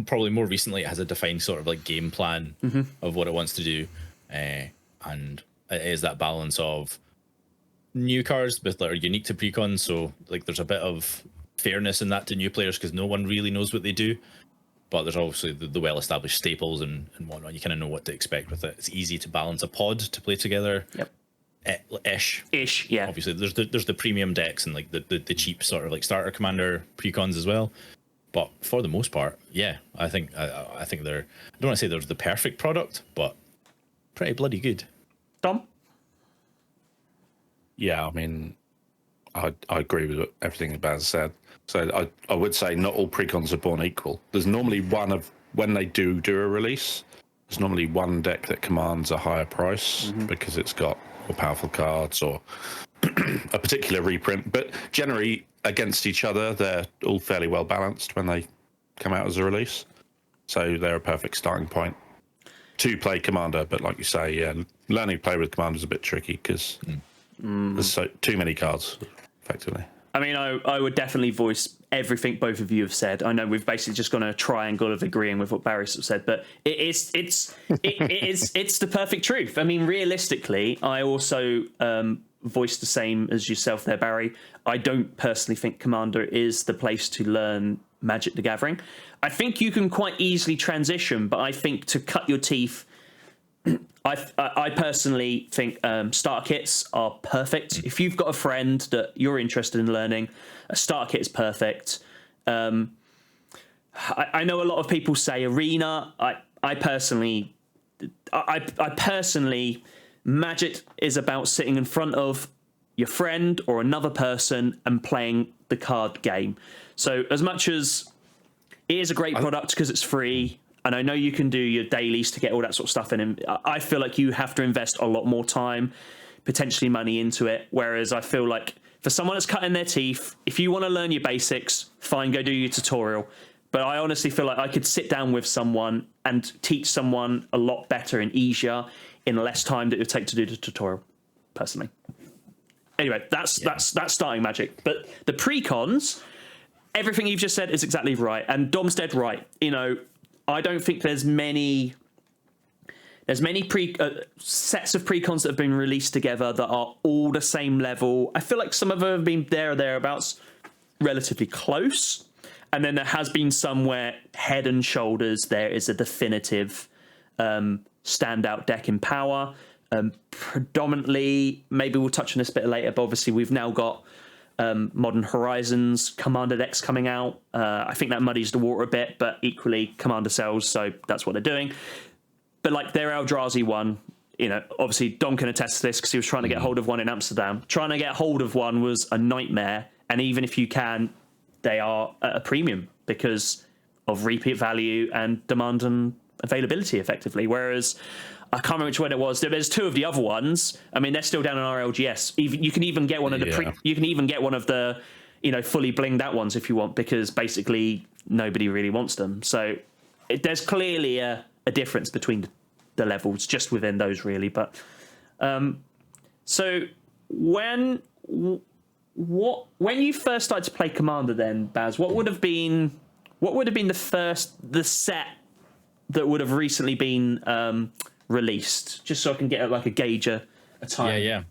probably more recently it has a defined sort of like game plan of what it wants to do, and it is that balance of new cards that are unique to precon. So like there's a bit of fairness in that to new players because no one really knows what they do. But there's obviously the well-established staples and whatnot. You kind of know what to expect with it. It's easy to balance a pod to play together. Yep. Ish, yeah. Obviously, there's the premium decks and like the cheap sort of like starter commander precons as well. But for the most part, yeah, I think they're. I don't want to say they're the perfect product, but pretty bloody good. Dom? Yeah, I mean, I agree with everything Baz said. So I would say not all precons are born equal. There's normally when they do a release, there's normally one deck that commands a higher price because it's got more powerful cards or a particular reprint. But generally against each other, they're all fairly well balanced when they come out as a release. So they're a perfect starting point to play Commander, but like you say, yeah, learning to play with Commander is a bit tricky because there's too many cards, effectively. I mean, I would definitely voice everything both of you have said. I know we've basically just gone a triangle of agreeing with what Barry said, but it's the perfect truth. I mean, realistically, I also voiced the same as yourself there, Barry. I don't personally think Commander is the place to learn Magic the Gathering. I think you can quite easily transition, but I think to cut your teeth, I personally think starter kits are perfect. If you've got a friend that you're interested in learning, a starter kit is perfect. I know a lot of people say Arena. I personally, Magic is about sitting in front of your friend or another person and playing the card game. So as much as it is a great product because it's free, and I know you can do your dailies to get all that sort of stuff in, I feel like you have to invest a lot more time, potentially money into it. Whereas I feel like for someone that's cutting their teeth, if you want to learn your basics, fine, go do your tutorial. But I honestly feel like I could sit down with someone and teach someone a lot better and easier in less time that it would take to do the tutorial, personally. Anyway, that's starting Magic. But the precons, everything you've just said is exactly right. And Dom's dead right. You know, I don't think there's many sets of precons that have been released together that are all the same level. I feel like some of them have been there or thereabouts, relatively close. And then there has been some where head and shoulders there is a definitive standout deck in power. Predominantly, maybe we'll touch on this a bit later, but obviously we've now got Modern Horizons Commander decks coming out. I think that muddies the water a bit, but equally Commander sells, so that's what they're doing. But like their Eldrazi one, you know, obviously Dom can attest to this because he was trying to get hold of one in Amsterdam. Trying to get hold of one was a nightmare, and even if you can, they are at a premium because of repeat value and demand and availability, effectively. Whereas I can't remember which one it was. There's two of the other ones. I mean, they're still down in RLGS. Even you can even get one of the you can even get one of the, you know, fully blinged out ones if you want, because basically nobody really wants them. So there's clearly a difference between the levels just within those, really. But so when you first started to play Commander, then Baz, what would have been the set that would have recently been released, just so I can get like a gauge a time? Yeah.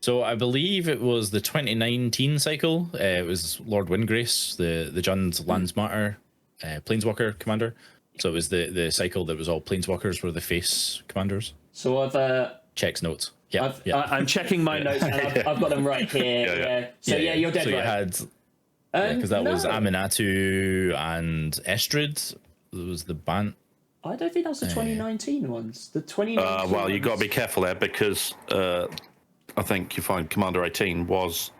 So I believe it was the 2019 cycle. It was Lord Windgrace, the Jund's Lands Matter Planeswalker commander. So it was the cycle that was all Planeswalkers were the face commanders. So I've checks notes. Yeah, I'm checking my notes, and I've got them right here. So you're dead right. You had because that was Aminatu and Estrid. It was the Bant. I don't think that was the 2019 ones. The 2019. Well, you got to be careful there because I think you find Commander 18 was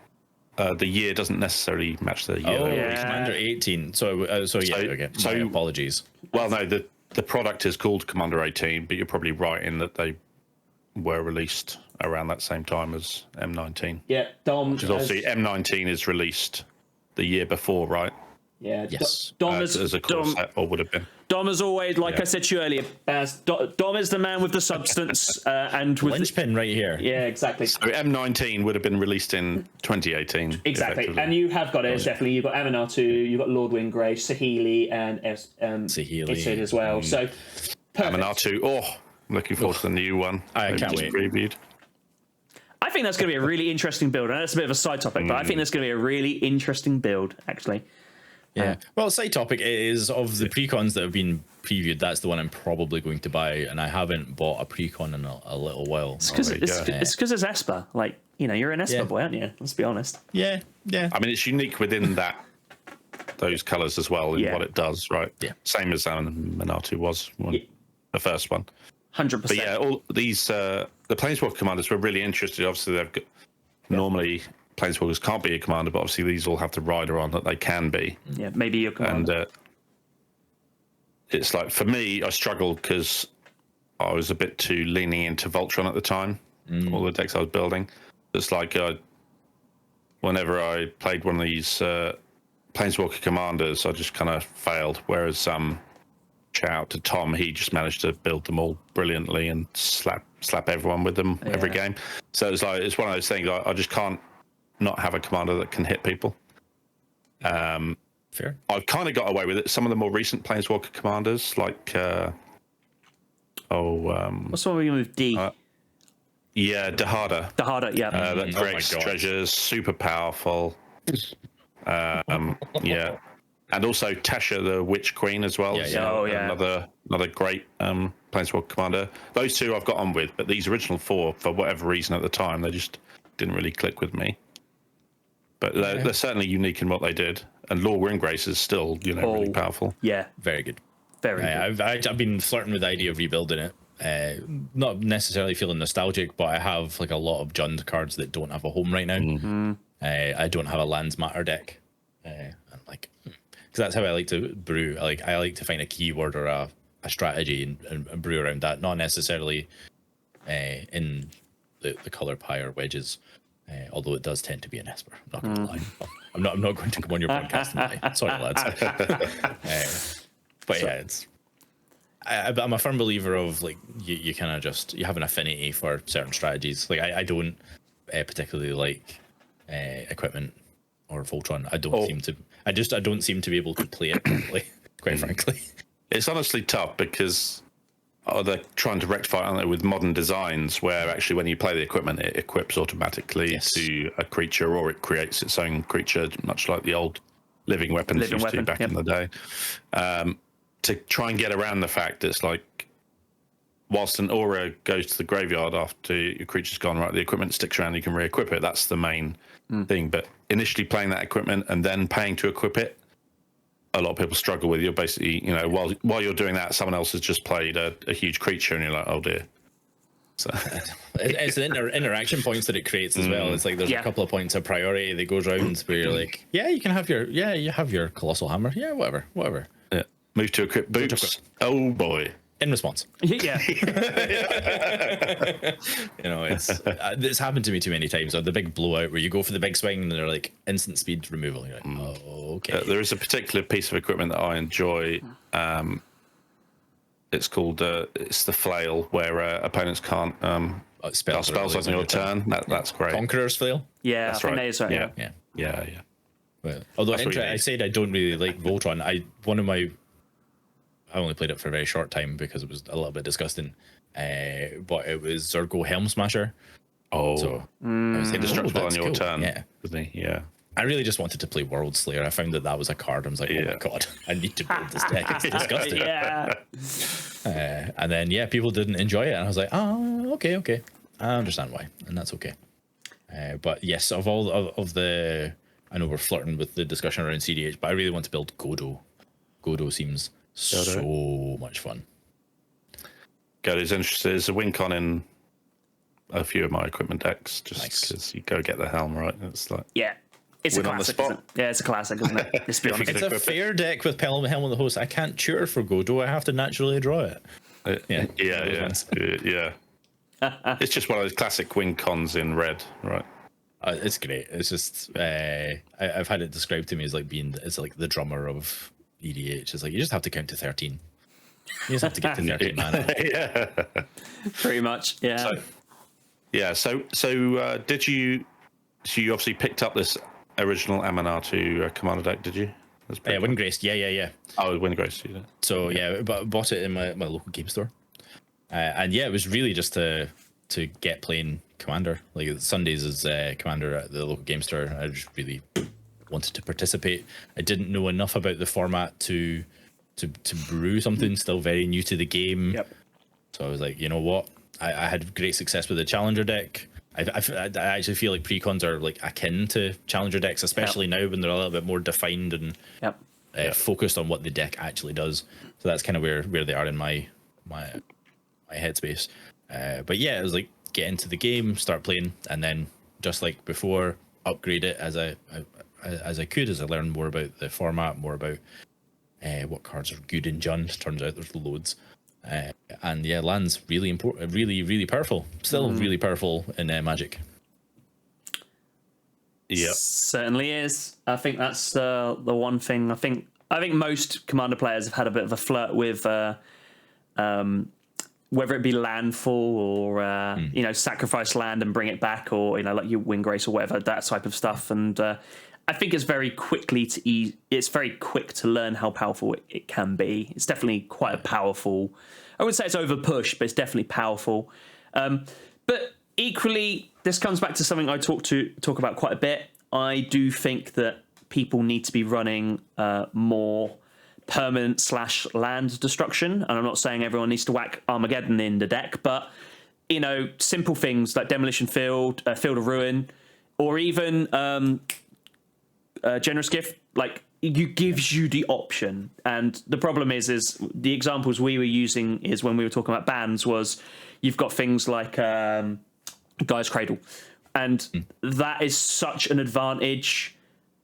the year doesn't necessarily match the year. Oh, yeah. Commander 18. So okay. So my apologies. Well, no, the product is called Commander 18, but you're probably right in that they were released around that same time as M19. Yeah, Dom. Which is obviously M19 is released the year before, right? Yeah. Yes. Dom as a core set, or would have been. Dom, as always, like I said to you earlier, Dom is the man with the substance and with linchpin right here. Yeah, exactly. So M19 would have been released in 2018. Exactly, and you have got it. It's definitely you've got Aminatu, you've got Lord Windgrace, Saheeli, and Isid as well. So perfect. Aminatu. Oh, I'm looking forward to the new one. I can't wait. Previewed. I think that's going to be a really interesting build. And that's a bit of a side topic, but I think that's going to be a really interesting build, actually. Yeah. Well, side topic is of the precons that have been previewed. That's the one I'm probably going to buy, and I haven't bought a precon in a little while. It's because it's Esper. Like, you know, you're an Esper boy, aren't you? Let's be honest. Yeah. I mean, it's unique within those colours as well in what it does, right? Yeah. Same as Aminatu was the first one. 100%. But yeah, all these the Planeswalker commanders were really interested. Obviously, they've got normally Planeswalkers can't be a commander, but obviously these all have the rider on that they can be. Yeah, maybe your commander. And it's like, for me, I struggled because I was a bit too leaning into Voltron at the time, all the decks I was building. It's like whenever I played one of these Planeswalker commanders, I just kind of failed. Whereas shout out to Tom. He just managed to build them all brilliantly and slap everyone with them every game. So it's one of those things. I just can't not have a commander that can hit people. Fair. I've kind of got away with it. Some of the more recent Planeswalker commanders, like what's the one we with D? Dahada. Dahada, yeah. That creates treasures, super powerful. And also Tasha, the Witch Queen, as well. Another great Planeswalker commander. Those two I've got on with, but these original four, for whatever reason at the time, they just didn't really click with me. But they're certainly unique in what they did. And Lord Windgrace is still, really powerful. Yeah, very good. Very good. I've been flirting with the idea of rebuilding it. Not necessarily feeling nostalgic, but I have like a lot of Jund cards that don't have a home right now. Mm-hmm. I don't have a Lands Matter deck. I'm like, because that's how I like to brew. I like to find a keyword or a strategy and brew around that, not necessarily in the color pie or wedges. Although it does tend to be an Esper. I'm not going to lie. I'm not going to come on your podcast and lie. Sorry, lads. But yeah, I'm a firm believer of like you kind of just you have an affinity for certain strategies. Like I don't particularly like equipment or Voltron. I don't seem to be able to play it properly, quite frankly. It's honestly tough because they're trying to rectify it, aren't they, with modern designs where actually when you play the equipment, it equips automatically to a creature, or it creates its own creature, much like the old living weapons used to back in the day. To try and get around the fact that it's like, whilst an aura goes to the graveyard after your creature's gone, right, the equipment sticks around, you can re-equip it. That's the main thing. But initially playing that equipment and then paying to equip it, a lot of people struggle with. You're basically, while you're doing that, someone else has just played a huge creature, and you're like, oh dear. So it's the interaction points that it creates as well. It's like there's a couple of points of priority that goes around where you're like, you can have you have your colossal hammer, whatever. Yeah, move to equip boots. Oh boy. In response. Yeah. It's happened to me too many times. The big blowout where you go for the big swing and they're like instant speed removal. You're like, oh, okay. There is a particular piece of equipment that I enjoy. It's called it's the flail, where opponents can't spells on your turn. That's great. Conqueror's Flail. Yeah, that's I think right. that is right. Yeah. Well, although I said I don't really like Voltron. I only played it for a very short time because it was a little bit disgusting. But it was Zergo Helm Smasher. Oh, so I was like, indestructible on your turn. Yeah, isn't he? Yeah. I really just wanted to play World Slayer. I found that was a card. I was like, oh my god, I need to build this deck. It's disgusting. And then people didn't enjoy it, and I was like, oh, okay, I understand why, and that's okay. But yes, of all of the, I know we're flirting with the discussion around cEDH, but I really want to build Godo. Godo seems so much fun. Godo's interested. There's a win con in a few of my equipment decks, just because you go get the helm right. It's like it's a classic. Isn't it? Yeah, it's a classic, isn't it? Let's be honest. It's a fair deck with Helm of the Host. I can't tutor for Godo. I have to naturally draw it. Yeah. It's just one of those classic win cons in red, right? It's great. It's just I've had it described to me as like it's like the drummer of EDH. It's like you just have to count to 13. You just have to get to 13 mana. Yeah, pretty much. Yeah. So did you? So you obviously picked up this original Amanatu commander deck, did you? Windgrace. Yeah. Oh, Windgrace. Yeah. So but bought it in my local game store, and it was really just to get playing Commander. Like Sundays is Commander at the local game store. I just really wanted to participate. I didn't know enough about the format to brew something. Still very new to the game. Yep. So I was like, you know what? I had great success with the Challenger deck. I actually feel like Precons are like akin to Challenger decks, especially now when they're a little bit more defined and focused on what the deck actually does. So that's kind of where they are in my headspace. But it was like get into the game, start playing, and then just like before, upgrade it as I could as I learned more about the format, more about what cards are good in Jund. Turns out there's loads. Land's really important, really powerful. Still really powerful in Magic. Yeah, certainly is. I think that's the one thing. I think I think most Commander players have had a bit of a flirt with whether it be landfall or you know, sacrifice land and bring it back, or you know, like you win grace or whatever, that type of stuff. And I think it's very it's very quick to learn how powerful it can be. It's definitely quite a powerful. I wouldn't say it's over push, but it's definitely powerful. But equally, this comes back to something I talk about quite a bit. I do think that people need to be running more permanent / land destruction, and I'm not saying everyone needs to whack Armageddon in the deck, but you know, simple things like Demolition Field, Field of Ruin, or even Generous Gift, like gives you the option. And the problem is the examples we were using is when we were talking about bans was you've got things like Gaia's Cradle, and that is such an advantage.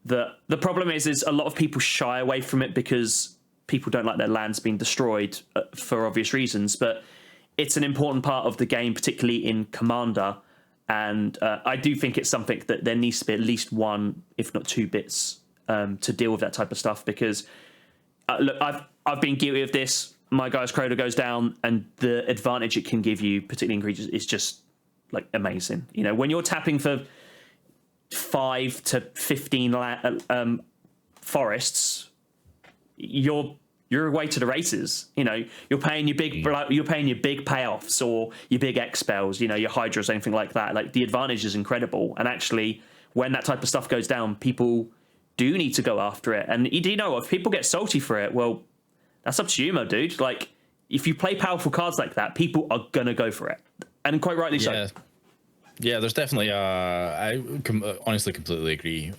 The problem is a lot of people shy away from it because people don't like their lands being destroyed for obvious reasons, but it's an important part of the game, particularly in Commander, and I do think it's something that there needs to be at least one, if not two bits to deal with that type of stuff, because look, I've been guilty of this. My Gaia's Cradle goes down, and the advantage it can give you, particularly in creatures, is just like amazing. You know, when you're tapping for 5 to 15 forests, you're away to the races. You know, you're paying your big payoffs or your big X spells. You know, your Hydras, anything like that. Like, the advantage is incredible. And actually, when that type of stuff goes down, people do need to go after it. And you know, if people get salty for it, well, that's up to you, my dude. Like, if you play powerful cards like that, people are gonna go for it, and quite rightly so. Yeah, there's definitely honestly completely agree.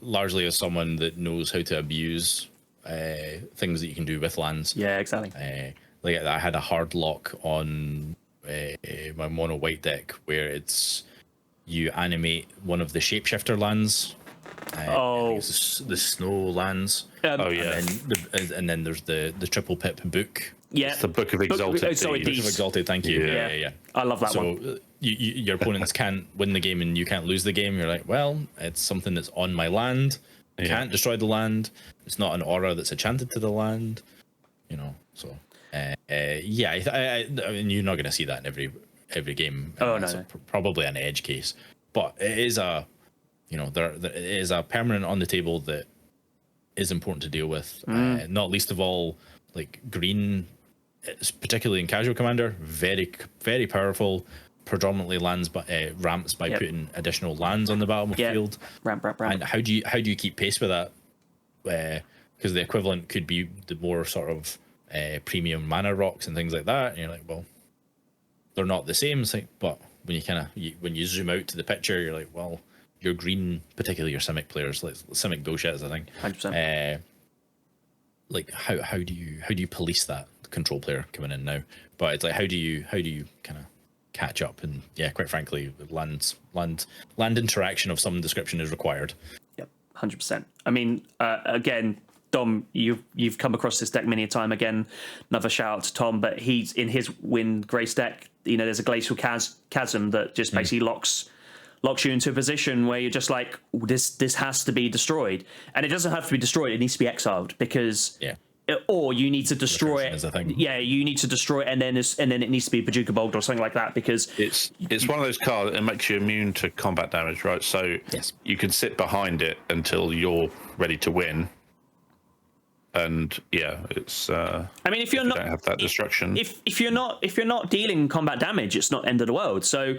Largely as someone that knows how to abuse things that you can do with lands. Yeah, exactly. Like, I had a hard lock on my mono white deck where it's you animate one of the shapeshifter lands. It's the snow lands. And then there's the triple pip book. Yeah, it's the Book of Exalted. Book of Exalted. Thank you. Yeah. I love that one. So your opponents can't win the game and you can't lose the game. You're like, well, it's something that's on my land. I can't destroy the land. It's not an aura that's enchanted to the land. You know, so I mean, you're not going to see that in every game. Probably an edge case, but it is there is a permanent on the table that is important to deal with. Not least of all, like green, particularly in casual Commander, very, very powerful. Predominantly ramps by putting additional lands on the battlefield. Ramp. And how do you keep pace with that? Because the equivalent could be the more sort of premium mana rocks and things like that. And you're like, well, they're not the same. It's like, but when when you zoom out to the picture, you're like, well, your green, particularly your Simic players, like Simic go shit, I think. 100%. Like how do you police that control player coming in now? But it's like how do you kind of catch up? And quite frankly, land interaction of some description is required. Yep, 100%. I mean, again, Dom, you've come across this deck many a time. Again, another shout out to Tom, but he's in his Win Grace deck. You know, there's a Glacial Chasm that just basically locks you into a position where you're just like, this has to be destroyed, and it doesn't have to be destroyed. It needs to be exiled because or you need to destroy it. Yeah, you need to destroy it, and then it needs to be Paducah Bolt or something like that, because it's one of those cards that makes you immune to combat damage, right? So you can sit behind it until you're ready to win. And it's. I mean, if you don't have that destruction, if you're not dealing combat damage, it's not end of the world. So,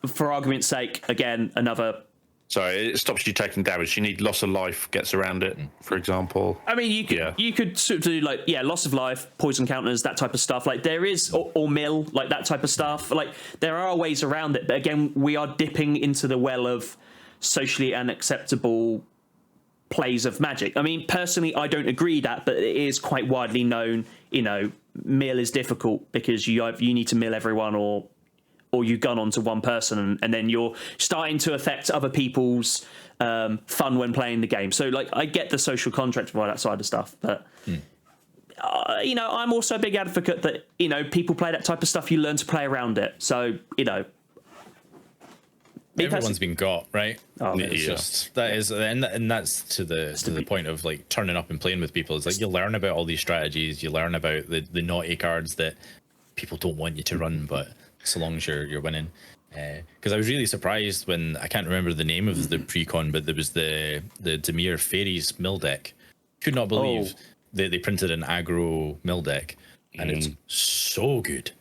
for argument's sake, again, another. Sorry, it stops you taking damage. You need loss of life gets around it, for example. I mean, you could sort of do like loss of life, poison counters, that type of stuff. Like there is or mill, like that type of stuff. Like there are ways around it, but again, we are dipping into the well of socially unacceptable plays of Magic. I mean, personally, I don't agree that, but it is quite widely known. You know, mill is difficult because you need to mill everyone, or you gun onto one person, and then you're starting to affect other people's fun when playing the game. So, like, I get the social contract for that side of stuff, but you know, I'm also a big advocate that people play that type of stuff. You learn to play around it. So, everyone's been got, right? Oh, It's just that is, and that's to the point of like turning up and playing with people. It's like you learn about all these strategies, you learn about the naughty cards that people don't want you to run, but so long as you're winning. Because I was really surprised when I can't remember the name of the precon, but there was the Dimir Fairies mill deck. Could not believe they printed an aggro mill deck, and it's so good.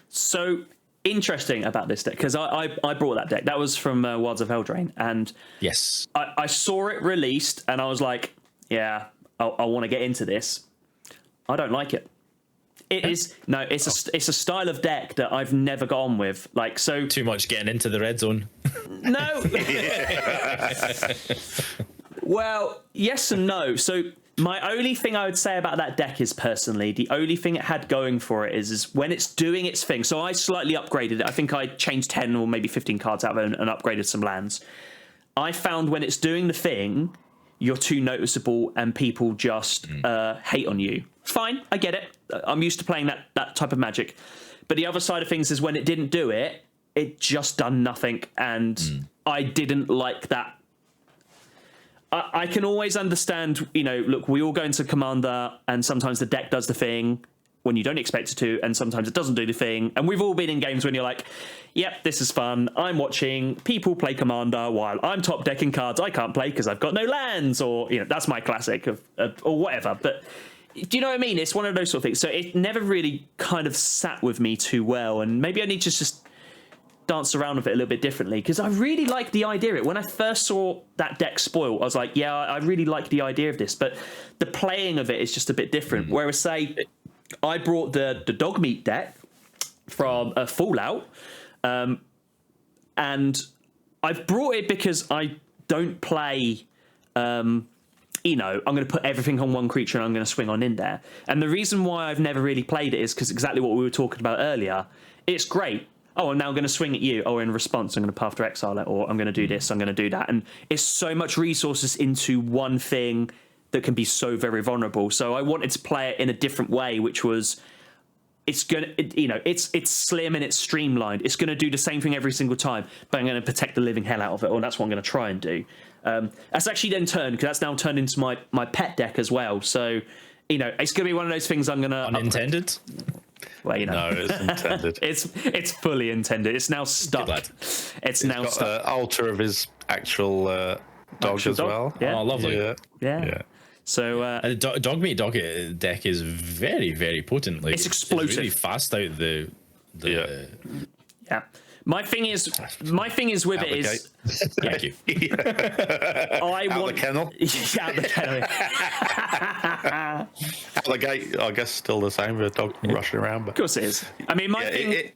So interesting about this deck, because I brought that deck. That was from Wilds of Eldraine, and yes, I saw it released, and I was like, yeah, I want to get into this. I don't like it. It's a style of deck that I've never got on with. Like, so too much getting into the red zone. No. Well, yes and no. So my only thing I would say about that deck is, personally, the only thing it had going for it is when it's doing its thing. So I slightly upgraded it. I think I changed 10 or maybe 15 cards out of it and upgraded some lands. I found when it's doing the thing, you're too noticeable and people just hate on you. Fine, I get it. I'm used to playing that type of Magic. But the other side of things is when it didn't do it, it just done nothing. And I didn't like that. I can always understand, look, we all go into Commander and sometimes the deck does the thing when you don't expect it to, and sometimes it doesn't do the thing. And we've all been in games when you're like, yep, this is fun. I'm watching people play Commander while I'm top decking cards I can't play because I've got no lands, or, that's my classic or whatever. But do you know what I mean? It's one of those sort of things. So it never really kind of sat with me too well. And maybe I need to just dance around with it a little bit differently, because I really like the idea of it. When I first saw that deck spoiled, I was like, yeah, I really like the idea of this, but the playing of it is just a bit different. Whereas, say, I brought the dog meat deck from a Fallout, and I've brought it because I don't play, I'm going to put everything on one creature and I'm going to swing on in there. And the reason why I've never really played it is because exactly what we were talking about earlier. It's great. Oh, I'm now going to swing at you. Or in response, I'm going to Path to Exile it, or I'm going to do this, I'm going to do that. And it's so much resources into one thing that can be so very vulnerable. So I wanted to play it in a different way, which was, it's slim and it's streamlined. It's going to do the same thing every single time, but I'm going to protect the living hell out of it, or that's what I'm going to try and do. That's actually then turned, because that's now turned into my pet deck as well. So, it's going to be one of those things I'm going to... Unintended? Well, No, it's intended. it's fully intended. It's now stuck. It's now got stuck. an altar of his actual dog as well. Yeah. Oh, lovely. Yeah. So the dog meat dog deck is very, very potent. Like, it's explosive. It's really fast out the yeah. My thing is with it is, thank you. I want the kennel. Out the kennel. Out the gate, I guess, still the same with a dog rushing around. But Of course it is. I mean, my thing.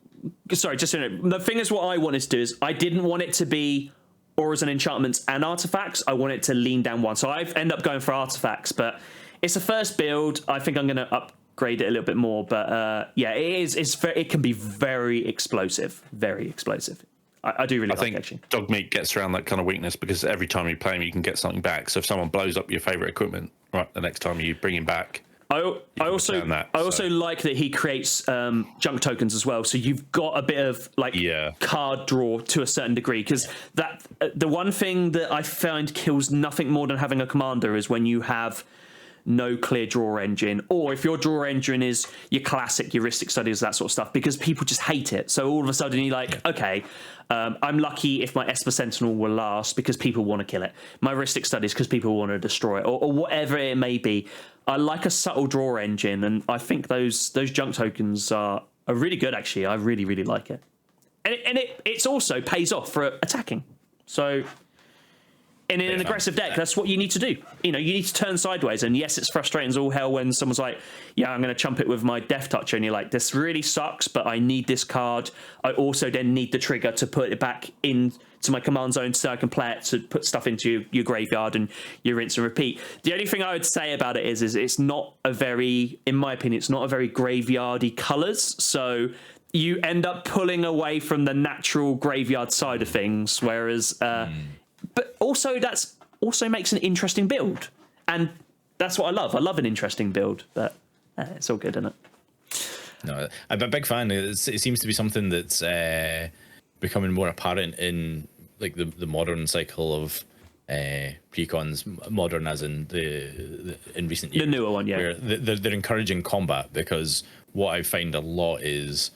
Sorry, just the thing is, what I wanted to do is I didn't want it to be auras and enchantments and artifacts. I want it to lean down one. So I've ended up going for artifacts, but it's a first build. I think I'm going to upgrade it a little bit more. But it is. It can be very explosive. Very explosive. I do really like it, actually. Dog meat gets around that kind of weakness because every time you play him, you can get something back. So if someone blows up your favorite equipment, right, the next time you bring him back. I also like that he creates junk tokens as well, so you've got a bit of card draw to a certain degree, because that the one thing that I find kills nothing more than having a commander is when you have no clear draw engine, or if your draw engine is your classic heuristic studies, that sort of stuff, because people just hate it. So all of a sudden you're like, okay, I'm lucky if my Esper Sentinel will last because people want to kill it, my heuristic studies because people want to destroy it, or whatever it may be. I like a subtle draw engine, and I think those junk tokens are really good, actually. I really, really like it. And it also pays off for attacking. So in an aggressive deck, that's what you need to do. You need to turn sideways. And yes, it's frustrating as all hell when someone's like, yeah, I'm going to chump it with my Death Toucher. And you're like, this really sucks, but I need this card. I also then need the trigger to put it back into my command zone so I can play it to put stuff into your graveyard and you rinse and repeat. The only thing I would say about it is it's not a very, in my opinion, it's not a very graveyardy colours. So you end up pulling away from the natural graveyard side of things, whereas... But also, that's also makes an interesting build, and that's what I love. I love an interesting build, but it's all good, isn't it? No, I'm a big fan. It seems to be something that's becoming more apparent in like the modern cycle of precons, modern as in the in recent years, The newer one, yeah. where they're encouraging combat, because what I find a lot is,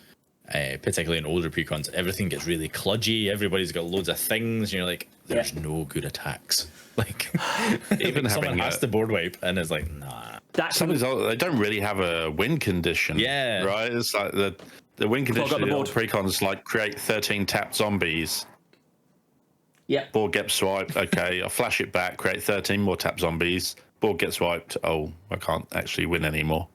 particularly in older precons, everything gets really kludgy. Everybody's got loads of things, and you're like, there's no good attacks. Like, Even like someone having has to board wipe, and it's like, nah. some of these, they don't really have a win condition. Yeah. Right. It's like the win condition the in board. precons like create 13 tapped zombies. Yeah. Board gets wiped. Okay, I'll flash it back. Create 13 more tapped zombies. Board gets wiped. Oh, I can't actually win anymore.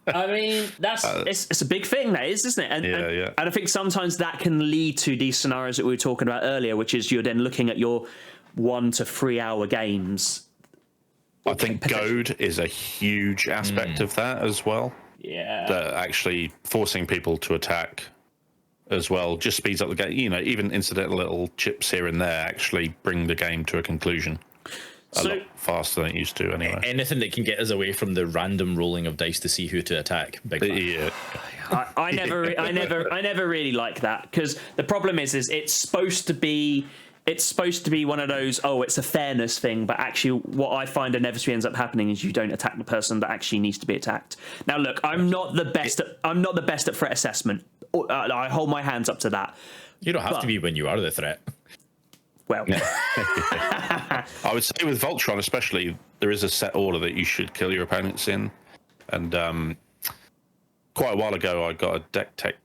I mean, that's it's a big thing, that is, isn't it? And, and I think sometimes that can lead to these scenarios that we were talking about earlier, which is you're then looking at your 1 to 3 hour games. I think goad is a huge aspect of that as well. Yeah. That actually forcing people to attack as well just speeds up the game. You know, even incidental little chips here and there actually bring the game to a conclusion a lot faster than it used to anyway. Anything that can get us away from the random rolling of dice to see who to attack. Big fan. Yeah. I never really like that, because the problem is it's supposed to be one of those, it's a fairness thing, but actually what I find inevitably ends up happening is you don't attack the person that actually needs to be attacked. Now look, I'm not the best at threat assessment. I hold my hands up to that. You don't have to be when you are the threat. Well, I would say with Voltron especially, there is a set order that you should kill your opponents in, and quite a while ago I got a deck tech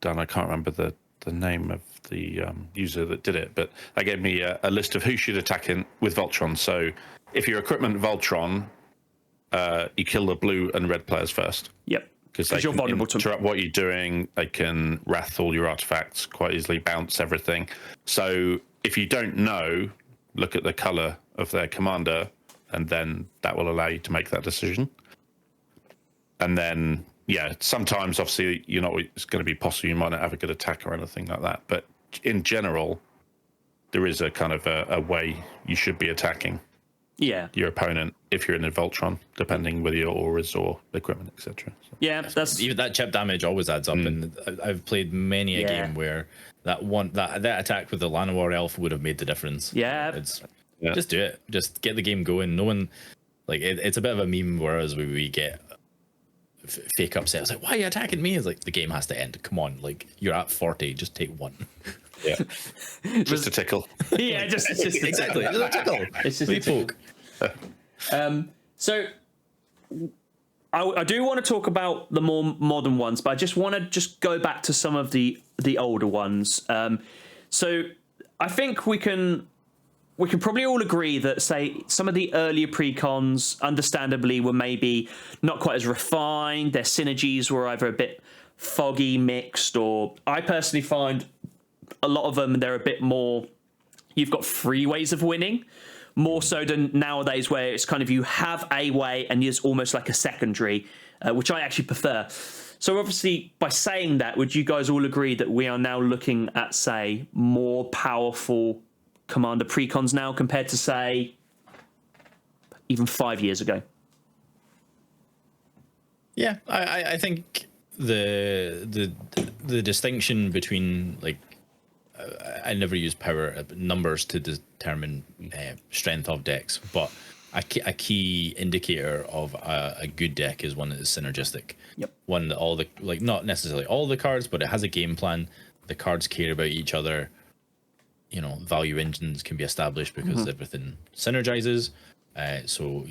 done. I can't remember the name of the user that did it, but they gave me a list of who should attack in with Voltron. So if you're equipment Voltron, you kill the blue and red players first. Yep. Because you're vulnerable to interrupt what you're doing. They can wrath all your artifacts quite easily, bounce everything. So if you don't know, look at the color of their commander, and then that will allow you to make that decision. And then, sometimes obviously it's going to be possible you might not have a good attack or anything like that. But in general, there is a kind of a way you should be attacking your opponent if you're in a Voltron, depending whether your auras or equipment, etc. So. Yeah, that's even that chip damage always adds up, and I've played many a game where that attack with the Llanowar elf would have made the difference. Just do it. Just get the game going. No one, like, it's a bit of a meme, whereas we get fake upset. It's like, why are you attacking me? It's like, the game has to end. Come on, like, you're at 40. Just take one. Yeah, just a tickle. Yeah, just exactly. Just a tickle. It's just a poke. So I do want to talk about the more modern ones, but I just want to go back to some of the older ones. So I think we can probably all agree that, say, some of the earlier precons, understandably, were maybe not quite as refined. Their synergies were either a bit foggy, mixed, or I personally find a lot of them, they're a bit more, you've got 3 ways of winning, more so than nowadays, where it's kind of you have a way and there's almost like a secondary, which I actually prefer. So obviously, by saying that, would you guys all agree that we are now looking at, say, more powerful Commander Precons now compared to, say, even 5 years ago? Yeah, I think the distinction between, like, I never use power numbers to determine strength of decks, but a key indicator of a good deck is one that is synergistic. Yep. One that all the, like, not necessarily all the cards, but it has a game plan. The cards care about each other. Value engines can be established because everything synergizes. So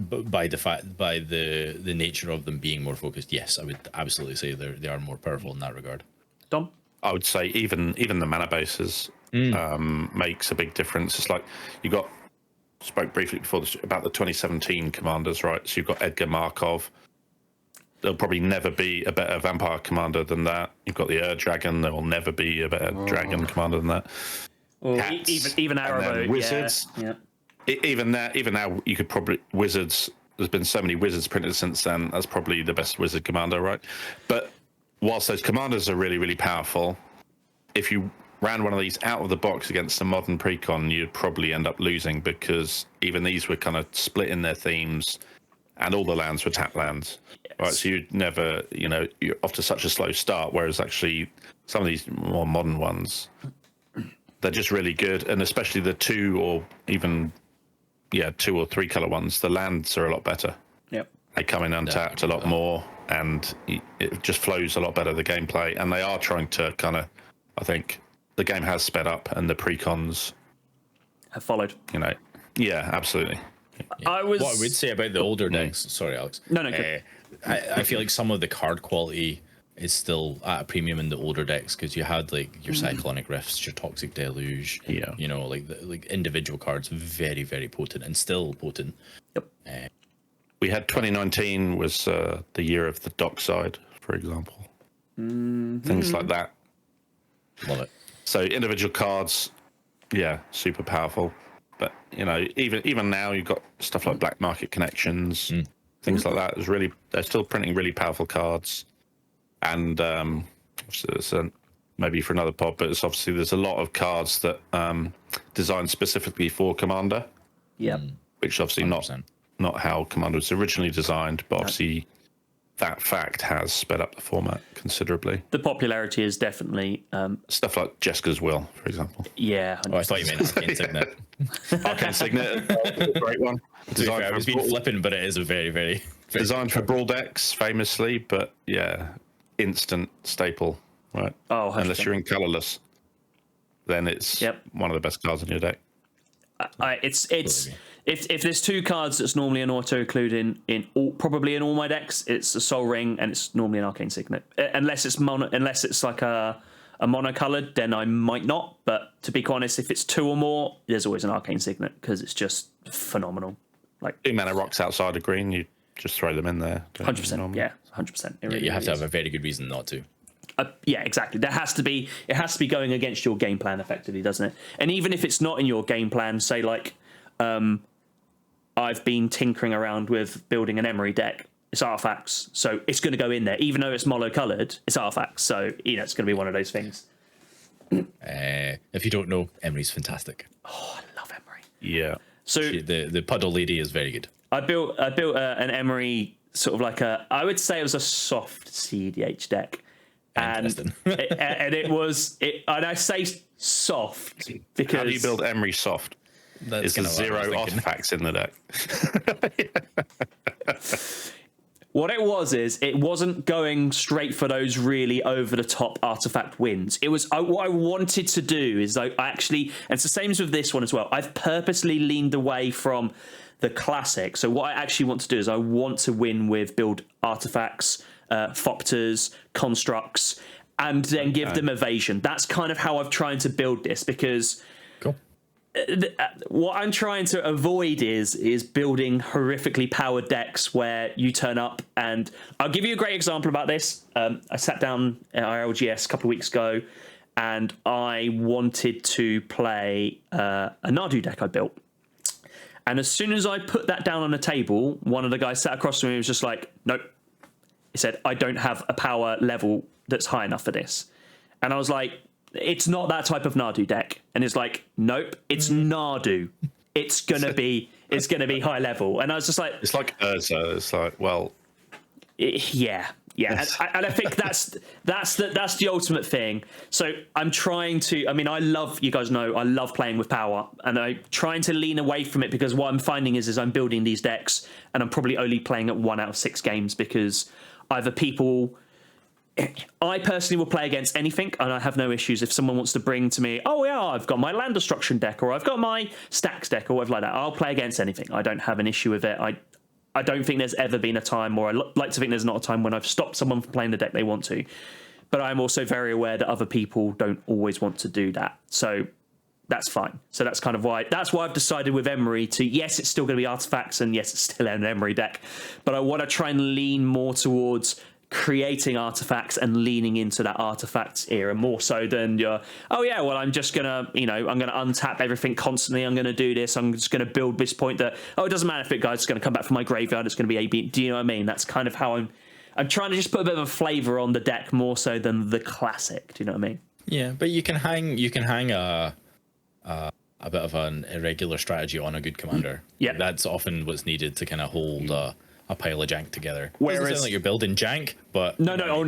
by the nature of them being more focused, yes, I would absolutely say they are more powerful in that regard. Dom? I would say even the mana bases makes a big difference. It's like spoke briefly before this about the 2017 commanders, right? So you've got Edgar Markov. There'll probably never be a better vampire commander than that. You've got the Dragon. There will never be a better dragon commander than that. Or Cats, even Arrow, wizards. Yeah. Even now, you could probably wizards. There's been so many wizards printed since then. That's probably the best wizard commander, right? But whilst those commanders are really, really powerful, if you ran one of these out of the box against a modern precon, you'd probably end up losing, because even these were kind of split in their themes, and all the lands were tap lands, right? So you'd never, you're off to such a slow start. Whereas actually, some of these more modern ones, they're just really good, and especially the 2 or 3 color ones. The lands are a lot better. Yep. They come in untapped a lot more, and it just flows a lot better, the gameplay. And they are trying to kind of, I think, the game has sped up, and the precons have followed. Yeah, absolutely. Yeah. What I would say about the older decks, sorry, Alex. No, good. I feel like some of the card quality is still at a premium in the older decks, because you had like your Cyclonic Rifts, your Toxic Deluge, like individual cards, very, very potent, and still potent. Yep. We had 2019 was the year of the Dockside, for example. Things like that. Love it. So individual cards, super powerful. But even now you've got stuff like Black Market Connections, things like that. They're still printing really powerful cards, and it's maybe for another pod. But it's obviously there's a lot of cards that designed specifically for Commander. Yeah, which obviously 100%. not how Commander was originally designed, but obviously that fact has sped up the format considerably. The popularity is definitely stuff like Jeska's Will, for example. Yeah. Oh, I thought you meant Arcane Signet. Arcane Signet, a great one. Designed I was being flippant, but it is a very, very designed for brawl decks, famously, but instant staple, right? Oh, 100%. Unless you're in colorless, then it's one of the best cards in your deck. If there's 2 cards that's normally an auto include probably in all my decks, it's a Soul Ring and it's normally an Arcane Signet. Unless it's like a monocolored, then I might not. But to be honest, if it's 2 or more, there's always an Arcane Signet because it's just phenomenal. Like 2 mana rocks outside of green, you just throw them in there. 100%. Yeah, 100%. You have to have a very good reason not to. Yeah, exactly. It has to be going against your game plan effectively, doesn't it? And even if it's not in your game plan, say like I've been tinkering around with building an Emery deck. It's artifacts, so it's going to go in there. Even though it's mono-coloured, it's artifacts, so it's going to be one of those things. If you don't know, Emery's fantastic. Oh, I love Emery. Yeah. So the Puddle Lady is very good. I built an Emery sort of like I would say it was a soft cEDH deck. And and I say soft because how do you build Emery soft? Is there 0 artifacts in the deck? What it was is it wasn't going straight for those really over the top artifact wins. It was what I wanted to do is I actually, and it's the same as with this one as well. I've purposely leaned away from the classic. So what I actually want to do is I want to win with build artifacts, Thopters, constructs, and then give them evasion. That's kind of how I've tried to build this because cool. What I'm trying to avoid is building horrifically powered decks where you turn up, and I'll give you a great example about this. I sat down at ILGS a couple of weeks ago and I wanted to play a Nadu deck I built. And as soon as I put that down on the table, one of the guys sat across from me and was just like, nope. He said, I don't have a power level that's high enough for this. And I was like, it's not that type of Nadu deck. And it's like, nope, it's Nadu. It's gonna be high level. And I was just like, it's like Urza. It's like, well, yeah. And I think that's the ultimate thing. So I'm trying to. I mean, you guys know I love playing with power, and I'm trying to lean away from it because what I'm finding is I'm building these decks, and I'm probably only playing at 1 out of 6 games because either people. I personally will play against anything, and I have no issues if someone wants to bring to me, oh yeah, I've got my land destruction deck, or I've got my stacks deck, or whatever like that. I'll play against anything. I don't have an issue with it. I don't think there's ever been a time, or I like to think there's not a time when I've stopped someone from playing the deck they want to. But I'm also very aware that other people don't always want to do that. So that's fine. So that's kind of why I've decided with Emery to, yes, it's still going to be artifacts, and yes, it's still an Emery deck. But I want to try and lean more towards creating artifacts and leaning into that artifacts era more so than I'm just gonna I'm gonna untap everything constantly, I'm gonna do this, I'm just gonna build this point that it doesn't matter if it guy's gonna come back from my graveyard, it's gonna be AB. Do you know what I mean? That's kind of how I'm trying to just put a bit of a flavor on the deck more so than the classic. Do you know what I mean? Yeah, but you can hang a bit of an irregular strategy on a good commander. Yeah, that's often what's needed to kind of hold a pile of jank together. Whereas, doesn't sound like you're building jank, but no. Don't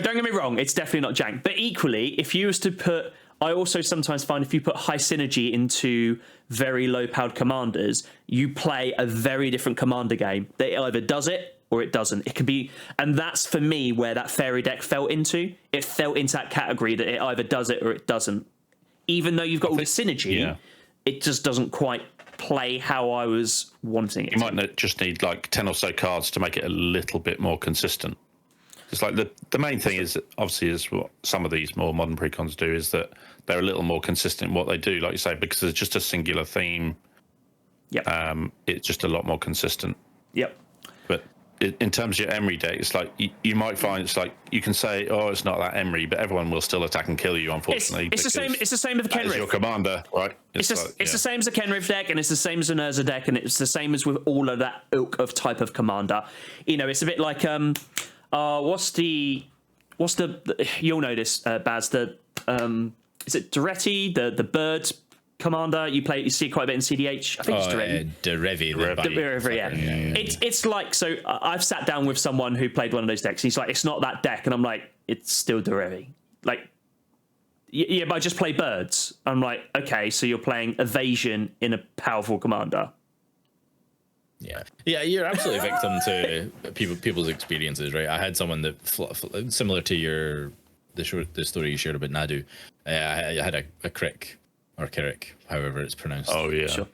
get me wrong. It's definitely not jank. But equally, if you was to put I also sometimes find if you put high synergy into very low-powered commanders, you play a very different commander game. That either does it or it doesn't. It could be, and that's for me where that fairy deck fell into. It fell into that category that it either does it or it doesn't. Even though you've got all the synergy, it just doesn't quite play how I was wanting it. You might just need like 10 or so cards to make it a little bit more consistent. It's like the main thing is obviously is what some of these more modern precons do is that they're a little more consistent in what they do, like you say, because it's just a singular theme. Yep. It's just a lot more consistent. Yep. But in terms of your Emery deck, it's like you might find it's like you can say, oh, it's not that Emery, but everyone will still attack and kill you. Unfortunately, it's the same. It's the same with the Kenrith. Your commander, right? It's the same as a Kenrith deck, and it's the same as an Urza deck, and it's the same as with all of that ilk of type of commander. You know, it's a bit like what's the you'll know this, Baz, the is it Duretti, the bird commander you see quite a bit in cEDH? I think it's Duretti. Derevi, yeah. It's like, so I've sat down with someone who played one of those decks and he's like, it's not that deck, and I'm like, it's still Derevi. Like, yeah, but I just play birds. I'm like, okay, so you're playing evasion in a powerful commander. Yeah, you're absolutely victim to people's experiences, right? I had someone that similar to the story you shared about Nadu. I had a crick or Kirik, however it's pronounced. Oh yeah, sure.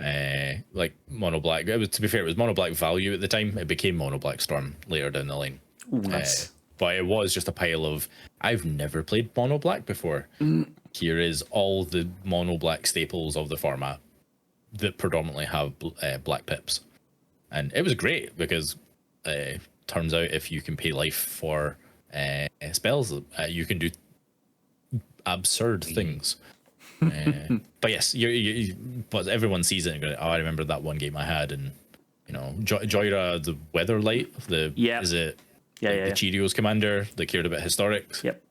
Like mono black. To be fair, it was mono black value at the time. It became mono black storm later down the line. Ooh, nice. But it was just a pile of, I've never played mono black before. Here is all the mono black staples of the format that predominantly have black pips. And it was great because turns out if you can pay life for spells, you can do absurd things. But yes, but everyone sees it and goes, oh, I remember that one game I had, and you know, Joyra, the Weatherlight, the Cheerios commander that cared about historics. Yep.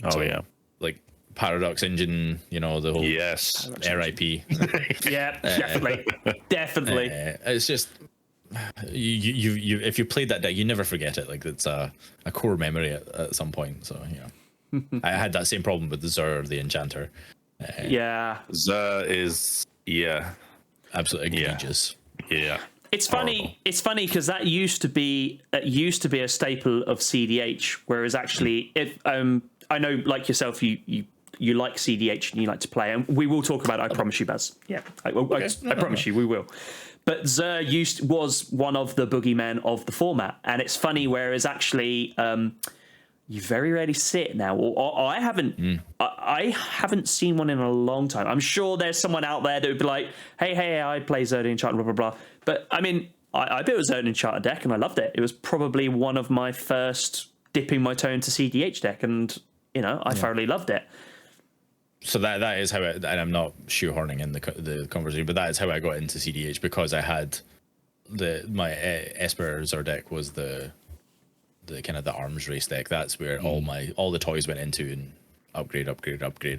Oh yeah. Like Paradox Engine, you know, the whole RIP. Yeah, definitely. It's just you if you played that deck, you never forget it. Like it's a core memory at some point. So I had that same problem with the Zur, the Enchanter. Zur is absolutely egregious. Yeah. It's funny. Horrible. It's funny because that used to be a staple of cEDH, whereas actually, I know, like yourself, you like cEDH and you like to play, and we will talk about it. I promise you, Baz. Yeah, I promise you, we will. But Zur was one of the boogeymen of the format, and it's funny. Whereas actually, you very rarely see it now. Or I haven't. I haven't seen one in a long time. I'm sure there's someone out there that would be like, "Hey, I play Zur Enchanter, blah blah blah." But I mean, I built a Zur Enchanter deck and I loved it. It was probably one of my first dipping my toe into cEDH deck, and I thoroughly loved it. So that is how and I'm not shoehorning in the conversation, but that is how I got into cEDH, because I had my Esper Zur deck was the kind of the arms race deck. That's where all the toys went into, and upgrade. I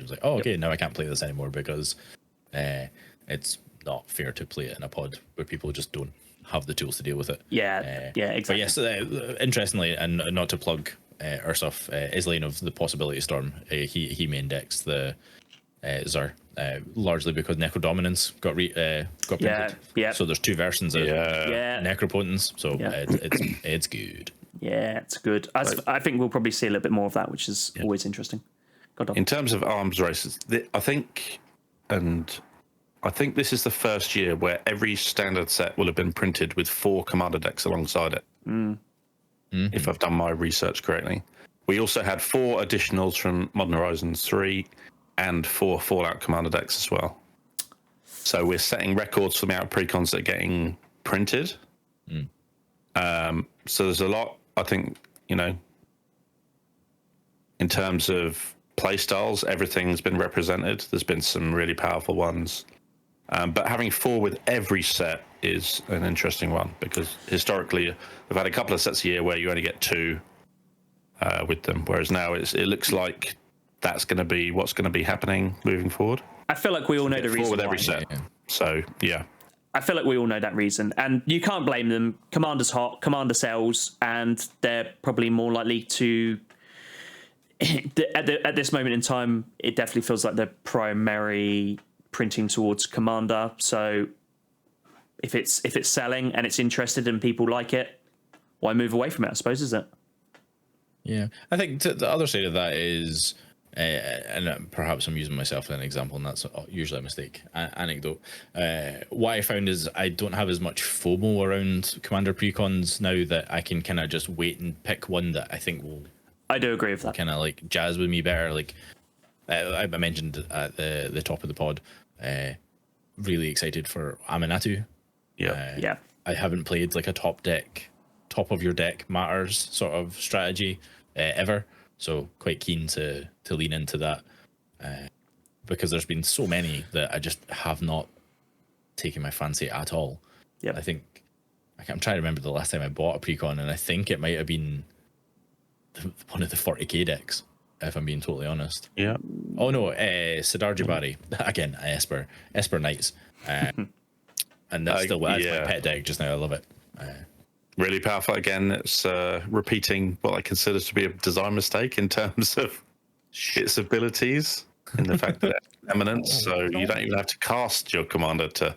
was like, oh, okay, now I can't play this anymore because it's not fair to play it in a pod where people just don't have the tools to deal with it. Yeah, exactly. But yes, interestingly, and not to plug Ursuf, Islaine of the Possibility Storm, he main decks the Zur, largely because Necrodominance got printed. Yeah. So there's two versions of Necropotence, so it's good. Yeah, it's good. I think we'll probably see a little bit more of that, which is always interesting. In terms of arms races, I think this is the first year where every standard set will have been printed with 4 commander decks alongside it. If I've done my research correctly. We also had 4 additionals from Modern Horizons 3 and 4 Fallout commander decks as well. So we're setting records for the amount of precons that are getting printed. So there's a lot, I think, in terms of play styles, everything's been represented. There's been some really powerful ones. But having 4 with every set is an interesting one, because historically we've had a couple of sets a year where you only get 2 with them, whereas now it looks like that's going to be what's going to be happening moving forward. I feel like we all know the reason 4 with every set. So I feel like we all know that reason, and you can't blame them. Commander's hot, Commander sells, and they're probably more likely to. at this moment in time, it definitely feels like they're primary printing towards Commander. So if it's selling and it's interested and people like it, why move away from it? I suppose, is it? Yeah, I think the other side of that is, and perhaps I'm using myself as an example, and that's usually a mistake. Anecdote. What I found is I don't have as much FOMO around Commander Precons now, that I can kind of just wait and pick one that I think will. I do agree with that. Kind of like jazz with me better. Like I mentioned at the top of the pod, really excited for Aminatu. Yeah. I haven't played like a top of your deck matters sort of strategy ever, so quite keen to lean into that, because there's been so many that I just have not taken my fancy at all. Yeah, I think I'm trying to remember the last time I bought a precon, and I think it might have been one of the 40k decks, if I'm being totally honest. Yeah. Oh no, Siddharjabari again, Esper Knights, and that's still my pet deck just now. I love it. Really powerful. Again, it's repeating what I consider to be a design mistake in terms of its abilities, in the fact that it's eminence, so you don't even have to cast your commander for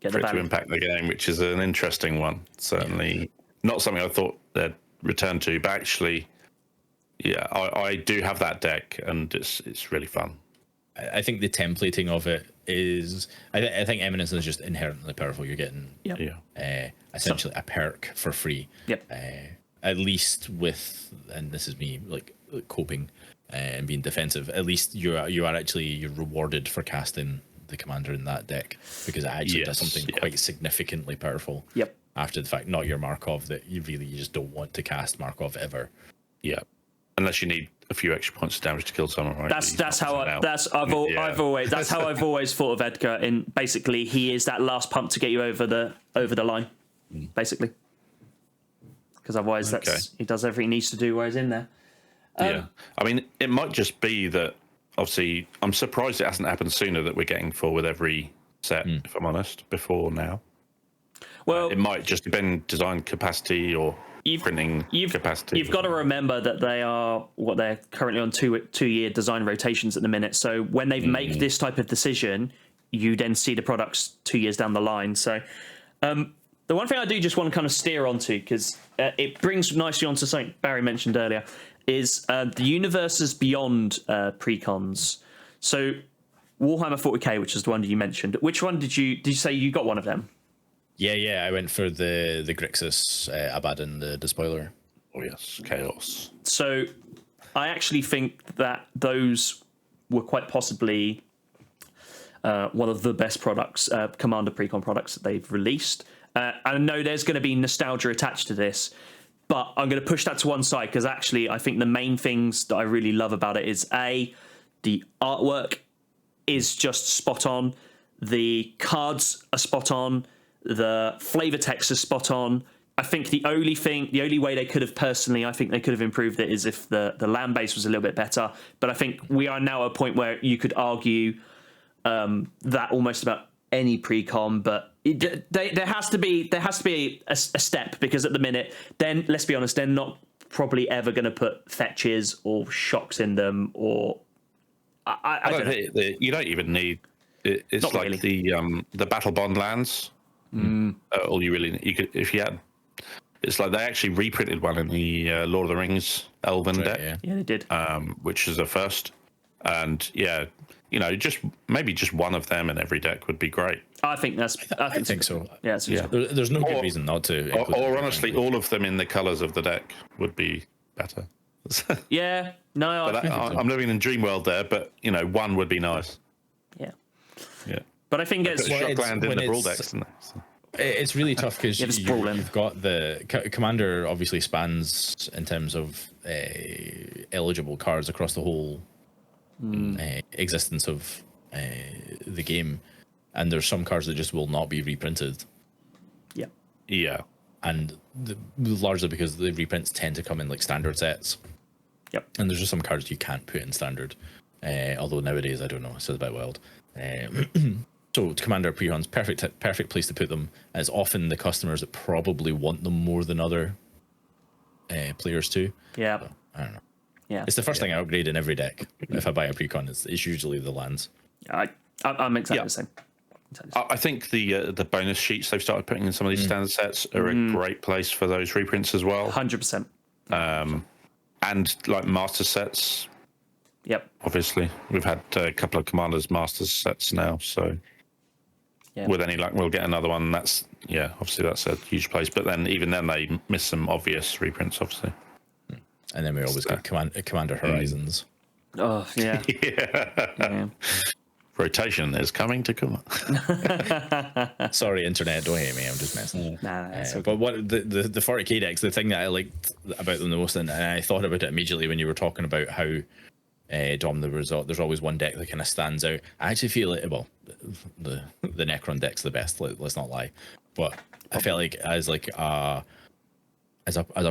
it to impact the game, which is an interesting one. Certainly not something I thought they'd return to, but actually, yeah, I do have that deck, and it's really fun. I think the templating of it is, I think Eminence is just inherently powerful. You're getting essentially a perk for free. Yep. At least with, and this is me like coping and being defensive, at least you're rewarded for casting the commander in that deck, because it actually does something quite significantly powerful. Yep. After the fact, not your Markov that you just don't want to cast Markov ever. Yeah. Unless you need a few extra points of damage to kill someone, right? That's how I've always thought of Edgar. In basically, he is that last pump to get you over the line, basically. Because otherwise, he does everything he needs to do while he's in there. Yeah, I mean, it might just be that. Obviously, I'm surprised it hasn't happened sooner, that we're getting 4 with every set. If I'm honest, before now. Well, it might just have been design capacity or printing capacity. You've got to remember that they're currently on 2-year design rotations at the minute. So when they make this type of decision, you then see the products 2 years down the line. So the one thing I do just want to kind of steer onto, because it brings nicely onto something Barry mentioned earlier, is the universes beyond precons. So Warhammer 40k, which is the one that you mentioned. Which one did you say you got one of them? Yeah, I went for the Grixis Abaddon, the Despoiler. Oh yes, Chaos. So I actually think that those were quite possibly one of the best products, Commander Precon products that they've released. I know there's going to be nostalgia attached to this, but I'm going to push that to one side, because actually I think the main things that I really love about it is the artwork is just spot on, the cards are spot on, the flavor text is spot on. I think the only way they could have improved it is if the land base was a little bit better. But I think we are now at a point where you could argue that almost about any precon, but there has to be a step, because at the minute, then let's be honest, they're not probably ever going to put fetches or shocks in them, or I don't know. You don't even need. It's not like really. The Battle Bond lands. All you really need, you could, if you had, it's like they actually reprinted one in the Lord of the Rings Elven deck. Yeah, they did. Which is a first, and just maybe just one of them in every deck would be great. I think so. Yeah, there's no good reason not to. Or honestly, all of them in the colours of the deck would be better. Yeah, no, I'm living in dream world there, but one would be nice. Yeah. But I think it's Shockland in the Brawl decks. It's really tough, because you've got the Commander obviously spans in terms of eligible cards across the whole existence of the game, and there's some cards that just will not be reprinted. Yeah, and largely because the reprints tend to come in like standard sets. And there's just some cards you can't put in standard, although nowadays I don't know, it's a bit wild. So Commander Precons, perfect place to put them. And it's often the customers that probably want them more than other players too. Yeah, so, I don't know. Yeah, It's the first thing I upgrade in every deck. If I buy a precon, it's usually the lands. I'm exactly the same. I think the bonus sheets they've started putting in some of these standard sets are a great place for those reprints as well. 100%. And like master sets. Yep. Obviously, we've had a couple of Commanders Masters sets now, so with any luck, we'll get another one. That's obviously that's a huge place. But then even then, they miss some obvious reprints, obviously. And then we always get Commander Horizons. Oh yeah. yeah. Rotation is coming to come. Sorry, internet, don't hate me. I'm just messing. Nah, that's okay. But what the 40k decks, the thing that I liked about them the most, and I thought about it immediately when you were talking about how Dom, there's always one deck that kind of stands out. I actually feel it. Well, the Necron deck's the best. Let's not lie. But I felt like as a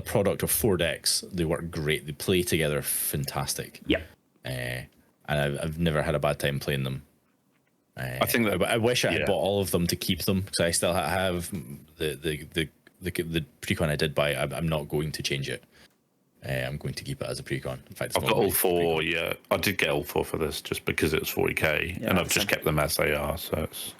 product of 4 decks, they work great. They play together fantastic. Yeah. And I've never had a bad time playing them. I think that I wish I had bought all of them to keep them, because I still have the precon I did buy. I'm not going to change it. I'm going to keep it as a precon. In fact, I've got all 4. Yeah, I did get all 4 for this just because it's 40k, and I've just kept them as they are. So it's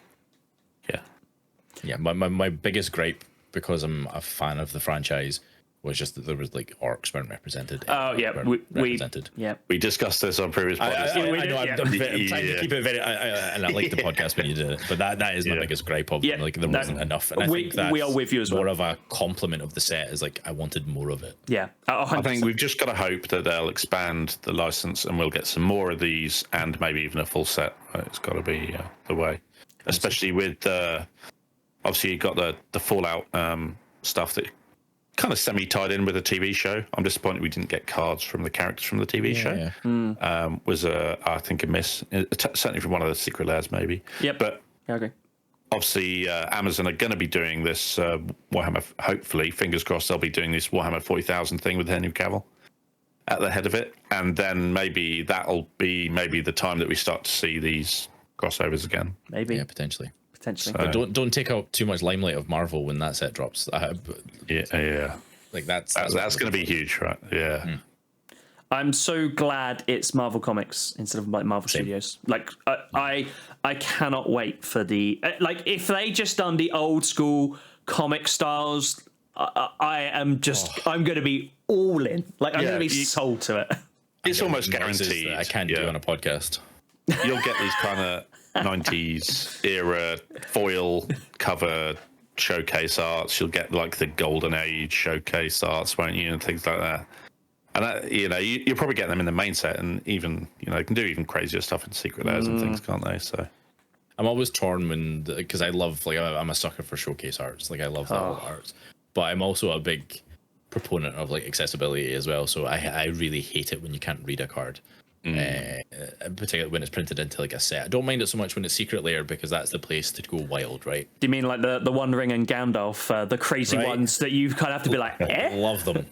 my biggest gripe, because I'm a fan of the franchise, was just that there was like orcs weren't represented. Oh yeah, we discussed this on previous podcasts. I know. I'm trying to keep it very, and I like the podcast when you did it, but that is my biggest gripe of them. Like there wasn't enough, and I think that's we are with you as well. More of a compliment of the set is like I wanted more of it. Yeah, 100%. I think we've just got to hope that they'll expand the license and we'll get some more of these, and maybe even a full set. It's got to be the way, especially with obviously you got the Fallout stuff that kind of semi-tied in with the TV show. I'm disappointed we didn't get cards from the characters from the TV show. Yeah. Was I think a miss, certainly from one of the secret layers maybe. Yep. But okay. Obviously Amazon are going to be doing this Warhammer, hopefully, fingers crossed, they'll be doing this Warhammer 40,000 thing with Henry Cavill at the head of it, and then maybe that'll be the time that we start to see these crossovers again. Maybe, potentially. So, but don't take out too much limelight of Marvel when that set drops. Like that's going to be huge, right? Yeah. I'm so glad it's Marvel Comics instead of like Marvel Studios. Like I cannot wait for the like if they just done the old school comic styles. I'm going to be all in. Like I'm going to be sold to it. It's almost guaranteed. I can't do on a podcast. You'll get these kind of 90s era foil cover showcase arts. You'll get like the Golden Age showcase arts, won't you, and things like that. And you'll probably get them in the main set, and even you can do even crazier stuff in secret layers and things, can't they? So I'm always torn because I love I'm a sucker for showcase arts. Like I love the old arts, but I'm also a big proponent of like accessibility as well. So I really hate it when you can't read a card. Particularly when it's printed into like a set. I don't mind it so much when it's secret layer, because that's the place to go wild, right? Do you mean like the Wandering and Gandalf, the crazy ones that you kind of have to be like, Love them,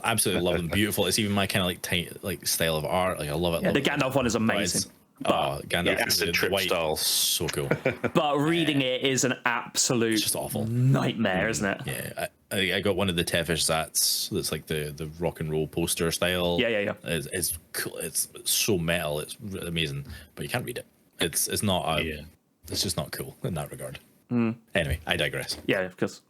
absolutely love them. Beautiful. It's even my kind of like style of art. Like I love it. Yeah, the Gandalf one is amazing. Gandalf, the trip style, so cool. But reading it is an absolute just awful nightmare, isn't it? Yeah, I got one of the Tevish Zats that's like the rock and roll poster style. Yeah. It's cool. It's so metal. It's amazing, but you can't read it. It's not. It's just not cool in that regard. Anyway, I digress. Yeah, of course.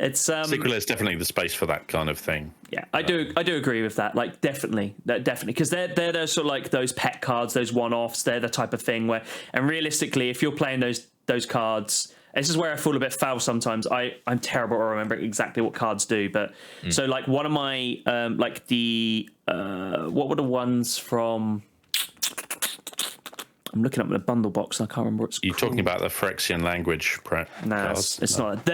It's secret is definitely the space for that kind of thing. Yeah, I do agree with that. Like definitely, because they're sort of like those pet cards, those one-offs. They're the type of thing where, and realistically, if you're playing those cards, this is where I fall a bit foul sometimes. I'm terrible at remembering exactly what cards do, but so like one of my like the what were the ones from? I'm looking up the bundle box and I can't remember what it's You're talking about the Phyrexian language cards? It's not.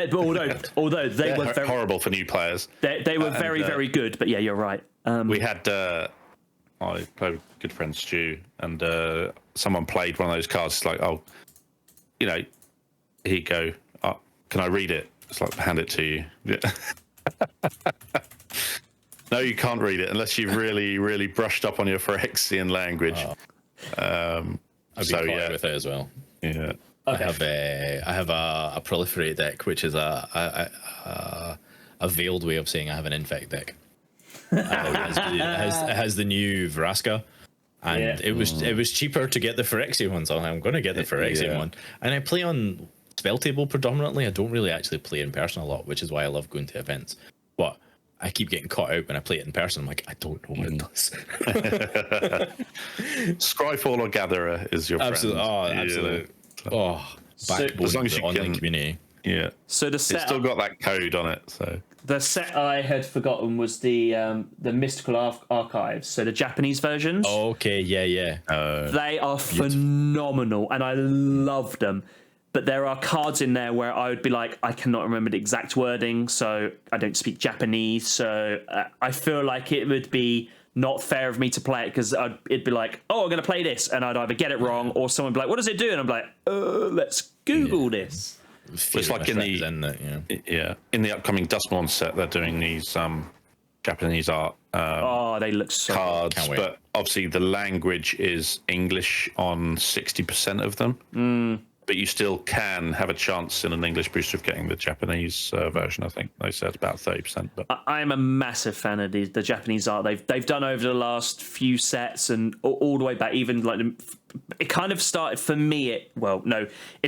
Although they were very horrible for new players. They were very good, but yeah, you're right. We had I played with good friend Stu, and someone played one of those cards. It's like, here you go. Can I read it? It's like, hand it to you. No, you can't read it unless you've really, really brushed up on your Phyrexian language. I'd be caught with it as well. Yeah. Okay. I have a proliferate deck, which is a veiled way of saying I have an infect deck. It has the new Vraska, and it was cheaper to get the Phyrexian one, so I'm going to get the Phyrexian one. And I play on Spell Table predominantly. I don't really actually play in person a lot, which is why I love going to events. But I keep getting caught out when I play it in person. I'm like, I don't know what it does. Scryfall or Gatherer is your friend. Absolutely. Backbone as long of as the you online can, community. Yeah. So the It's set still got that code on it. So the set I had forgotten was the Mystical Archives, so the Japanese versions. Okay, yeah. They are phenomenal, and I love them. But there are cards in there where I would be like, I cannot remember the exact wording, so I don't speak Japanese. So I feel like it would be not fair of me to play it, because it'd be like, oh, I'm going to play this, and I'd either get it wrong, or someone would be like, what does it do? And I'm like, let's Google this. it's like in the upcoming Dustmon set, they're doing these Japanese art They look so cards, Can't wait. but obviously the language is English on 60% of them. But you still can have a chance in an English booster of getting the Japanese version. I think they said about 30%. But I'm a massive fan of the Japanese art they've done over the last few sets, and all the way back. Even like it kind of started for me. It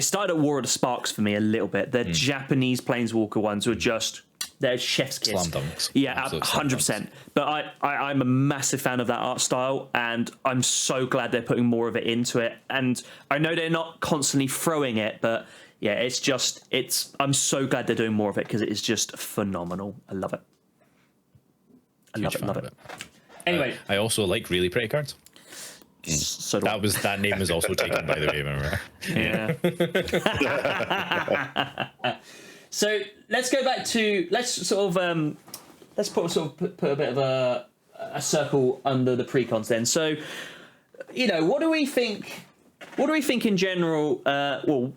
started at War of the Sparks for me a little bit. The Japanese Planeswalker ones were just they're chef's kiss. Slam dunks. Yeah, Absolute slam 100%. But I'm a massive fan of that art style, and I'm so glad they're putting more of it into it. And I know they're not constantly throwing it, but yeah, I'm so glad they're doing more of it, because it is just phenomenal. I love it. Love it. Anyway, I also like Really Pretty cards. so do That name was also taken, by the way, remember? Yeah. So let's go back to let's put a bit of a circle under the precons then. So, what do we think? What do we think in general? Well,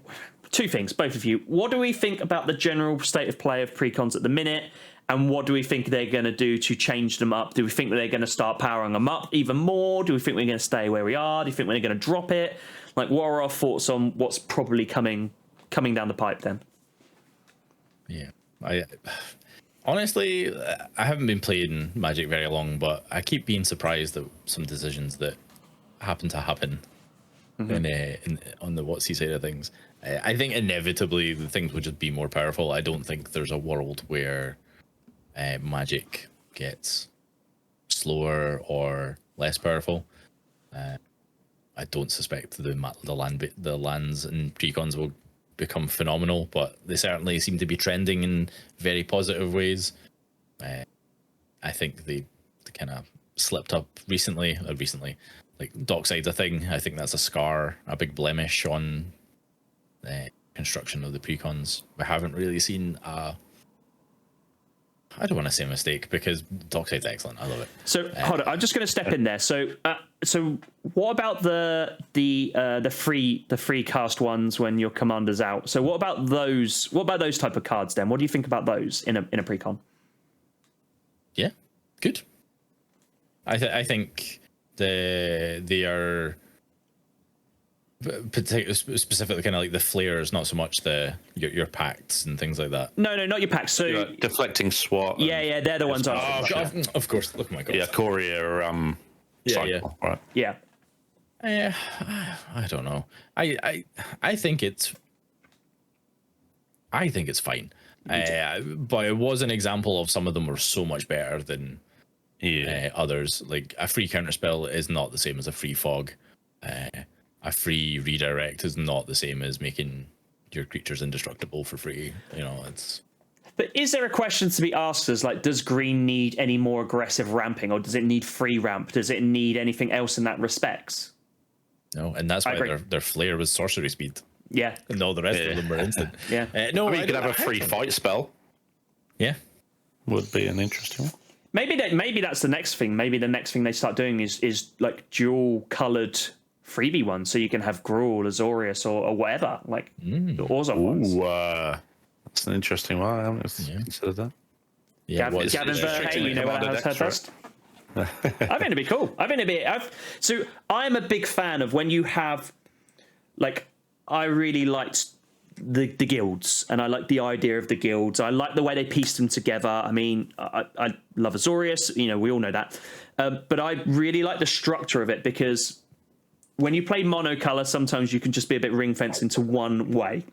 two things, both of you. What do we think about the general state of play of precons at the minute? And what do we think they're going to do to change them up? Do we think that they're going to start powering them up even more? Do we think we're going to stay where we are? Do you think we're going to drop it? Like, what are our thoughts on what's probably coming down the pipe then? Yeah, I honestly haven't been playing Magic very long, but I keep being surprised at some decisions that happen on the WotC side of things. I think inevitably the things will just be more powerful. I don't think there's a world where Magic gets slower or less powerful. I don't suspect the lands and precons will become phenomenal, but they certainly seem to be trending in very positive ways. I think they kind of slipped up recently, like Dockside's a thing. I think that's a big blemish on the construction of the precons. We haven't really seen I don't want to say a mistake, because Dockside's excellent. I love it. So hold on, I'm just going to step in there. So what about the free cast ones when your commander's out? So what about those? What about those type of cards then? What do you think about those in a precon? Yeah, good. I think they are specifically kind of like the flares, not so much your pacts and things like that. No, not your pacts. So deflecting SWAT. Yeah, they're the ones. Of course. Look, my God. Yeah, Courier. Cycle, right. Yeah. I don't know. I think it's fine. But it was an example of some of them were so much better than others. Like a free counterspell is not the same as a free fog. A free redirect is not the same as making your creatures indestructible for free. It's. But is there a question to be asked as like, does green need any more aggressive ramping, or does it need free ramp? Does it need anything else in that respects? No, and that's why their flare was sorcery speed. Yeah. And all the rest of them were instant. Yeah. No, you could have a free fight spell. Yeah. Would be an interesting one. Maybe that's the next thing. Maybe the next thing they start doing is like dual coloured freebie ones, so you can have Gruul, Azorius, or whatever, like the Orzhov ones. That's an interesting one. I haven't considered that. Yeah, Gavin Verhey, you know what I heard first? I think it'd be cool. I'm a big fan of when you have, like, I really liked the guilds, and I like the idea of the guilds. I like the way they pieced them together. I mean, I love Azorius, you know, we all know that. But I really like the structure of it, because when you play monocolor, sometimes you can just be a bit ring fenced into one way.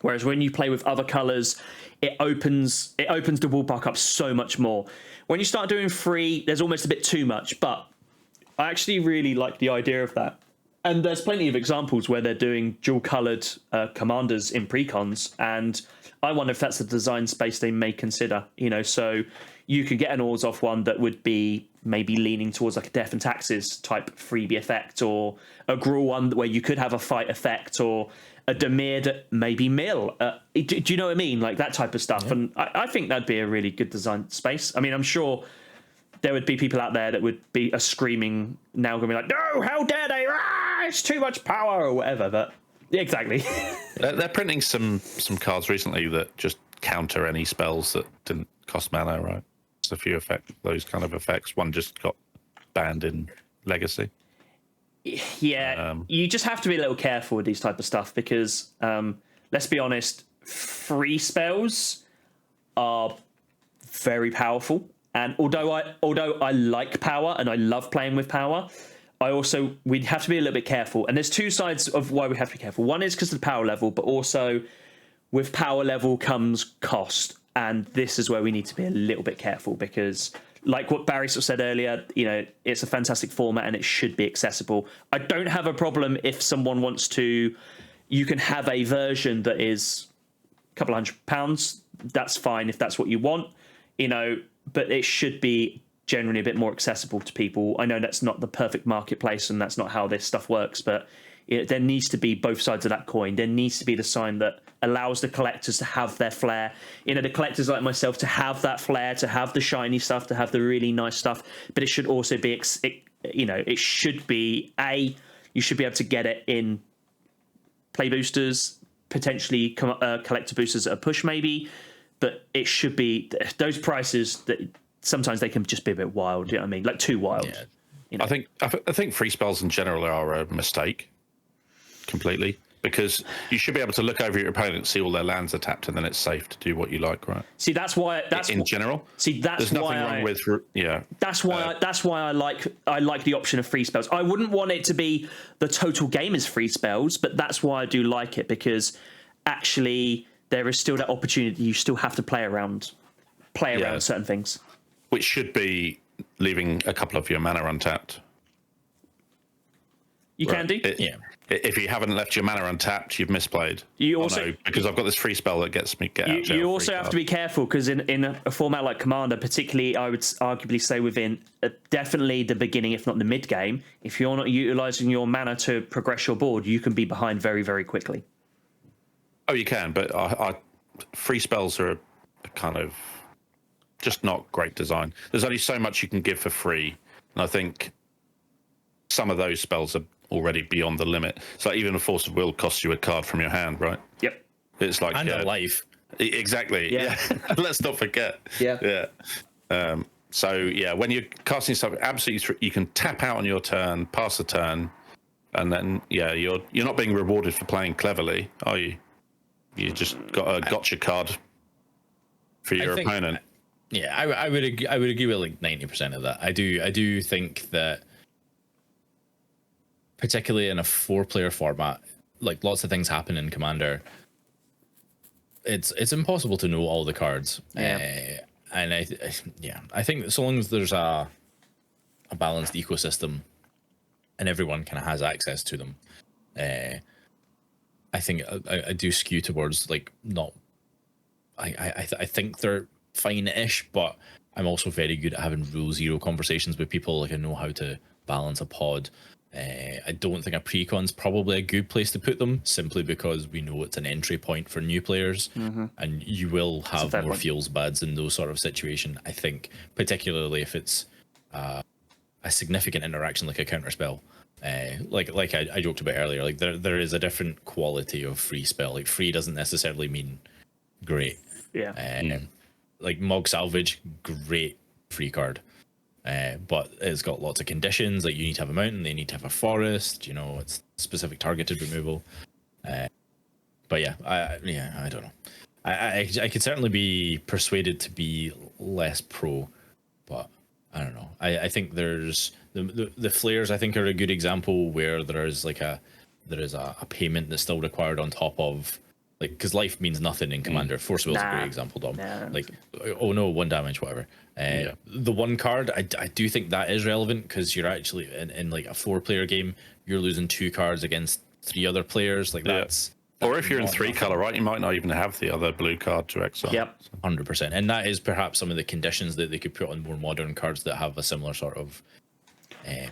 Whereas when you play with other colors, it opens the ballpark up so much more. When you start doing free, there's almost a bit too much, but I actually really like the idea of that. And there's plenty of examples where they're doing dual-coloured commanders in precons, and I wonder if that's a design space they may consider. You know, so you could get an Orzhov one that would be maybe leaning towards like a Death and Taxes type freebie effect, or a Gruul one where you could have a fight effect, or a Demir that maybe mill. Do you know what I mean? Like that type of stuff. Yeah. And I think that'd be a really good design space. I mean, I'm sure there would be people out there that would be screaming now, going to be like, no, how dare they? Ah, it's too much power, or whatever. But exactly. They're printing some cards recently that just counter any spells that didn't cost mana, right? There's a few those kind of effects. One just got banned in Legacy. Yeah, you just have to be a little careful with these type of stuff, because let's be honest, free spells are very powerful. And although I like power and I love playing with power, we'd have to be a little bit careful. And there's two sides of why we have to be careful. One is because of the power level, but also with power level comes cost. And this is where we need to be a little bit careful, because like what Barry sort of said earlier, you know, it's a fantastic format and it should be accessible. I don't have a problem if someone wants to, you can have a version that is a couple £100. That's fine if that's what you want, you know, but it should be generally a bit more accessible to people. I know that's not the perfect marketplace and that's not how this stuff works, but there needs to be both sides of that coin. There needs to be the sign that allows the collectors to have their flair. You know, the collectors like myself to have that flair, to have the shiny stuff, to have the really nice stuff. But it should also be, you know, it should be you should be able to get it in play boosters, potentially collector boosters at a push maybe. But it should be those prices that sometimes they can just be a bit wild. You know what I mean? Like too wild. Yeah. You know? I think free spells in general are a mistake. Completely, because you should be able to look over your opponent, see all their lands are tapped, and then it's safe to do what you like, right? See, that's why. In general. See, that's there's nothing wrong with That's why. That's why I like the option of free spells. I wouldn't want it to be the total game is free spells, but that's why I do like it, because actually there is still that opportunity. You still have to play around certain things, which should be leaving a couple of your mana untapped. You can do, yeah. If you haven't left your mana untapped, you've misplayed. You also no, because I've got this free spell that gets me get out. You also have to be careful, because in a format like Commander, particularly, I would arguably say within definitely the beginning, if not the mid game, if you're not utilizing your mana to progress your board, you can be behind very, very quickly. Oh, you can, but free spells are kind of just not great design. There's only so much you can give for free, and I think some of those spells are already beyond the limit. So even a Force of Will costs you a card from your hand, right? Yep. It's like and a life. Exactly. Yeah. Let's not forget. Yeah. So yeah, when you're casting stuff, absolutely, you can tap out on your turn, pass the turn, and then you're not being rewarded for playing cleverly, are you? You just got a gotcha card for your opponent. Yeah, I would agree with like 90% of that. I do think that, particularly in a 4-player format, like lots of things happen in Commander. It's impossible to know all the cards. Yeah. And I think that so long as there's a balanced ecosystem and everyone kind of has access to them, I think I do skew towards like not. I think they're fine-ish, but I'm also very good at having rule zero conversations with people. Like I know how to balance a pod. I don't think a precon's probably a good place to put them, simply because we know it's an entry point for new players, and you will have more feels bads in those sort of situation. I think, particularly if it's a significant interaction like a counter spell. Like I joked about earlier, like there is a different quality of free spell. Like free doesn't necessarily mean great. Like Mog Salvage, great free card. But it's got lots of conditions, like you need to have a mountain, they need to have a forest, you know, it's specific targeted removal. But But yeah, I don't know. I could certainly be persuaded to be less pro, but I don't know. I think there's the flares. I think are a good example where there is a payment that's still required on top of, like, because life means nothing in Commander. Force Will's a great example, Dom. Like, oh no, 1 damage, whatever. The 1 card, I do think that is relevant, because you're actually in like a 4-player game, you're losing 2 cards against 3 other players. Like that's. Or if you're in 3 color, right, you might not even have the other blue card to exile. Yep, 100%. And that is perhaps some of the conditions that they could put on more modern cards that have a similar sort of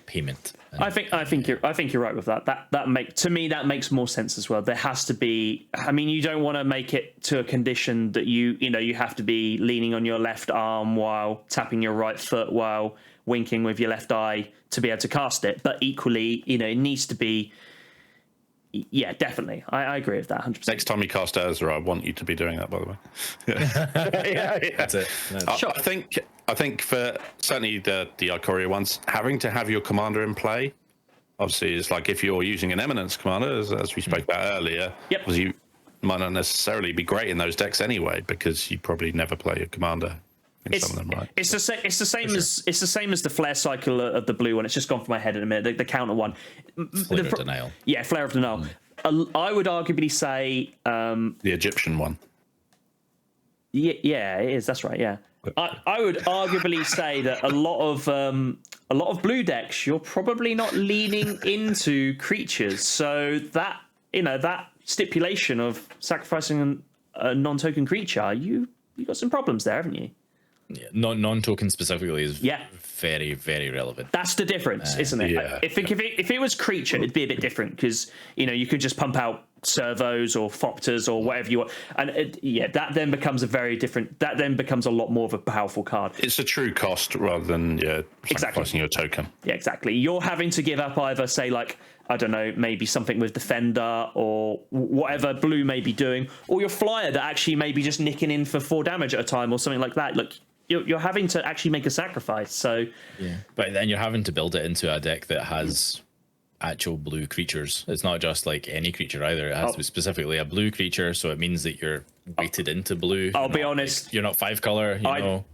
payment. And I think you're right with that. That makes more sense as well. There has to be. I mean, you don't want to make it to a condition that you have to be leaning on your left arm while tapping your right foot while winking with your left eye to be able to cast it. But equally, it needs to be. Yeah, definitely. I agree with that 100%. Next time you cast Ezra, I want you to be doing that, by the way. yeah. That's it. Sure. I think for certainly the Ikoria ones, having to have your commander in play, obviously, is like if you're using an Eminence commander, as we spoke about earlier, because you might not necessarily be great in those decks anyway, because you probably never play your commander. Some of them, right? It's the same as the flare cycle of the blue one. It's just gone from my head in a minute. The counter one, Flare of Denial. Yeah, Flare of Denial. I would arguably say the Egyptian one. Yeah, it is. That's right. Yeah, I would arguably say that a lot of blue decks, you're probably not leaning into creatures. So that that stipulation of sacrificing a non-token creature, you got some problems there, haven't you? Yeah, non-token specifically is very, very relevant. That's the difference, isn't it? Yeah. If it was creature, it'd be a bit different, because you could just pump out servos or Thopters or whatever you want, and that then becomes that then becomes a lot more of a powerful card. It's a true cost rather than sacrificing your token. Yeah, exactly. You're having to give up either, say, like, I don't know, maybe something with Defender or whatever blue may be doing, or your flyer that actually may be just nicking in for 4 damage at a time or something like that. Look, you're having to actually make a sacrifice. So but then you're having to build it into a deck that has actual blue creatures. It's not just like any creature either. It has to be specifically a blue creature, so it means that you're weighted into blue. I'll be honest, like, you're not 5 color.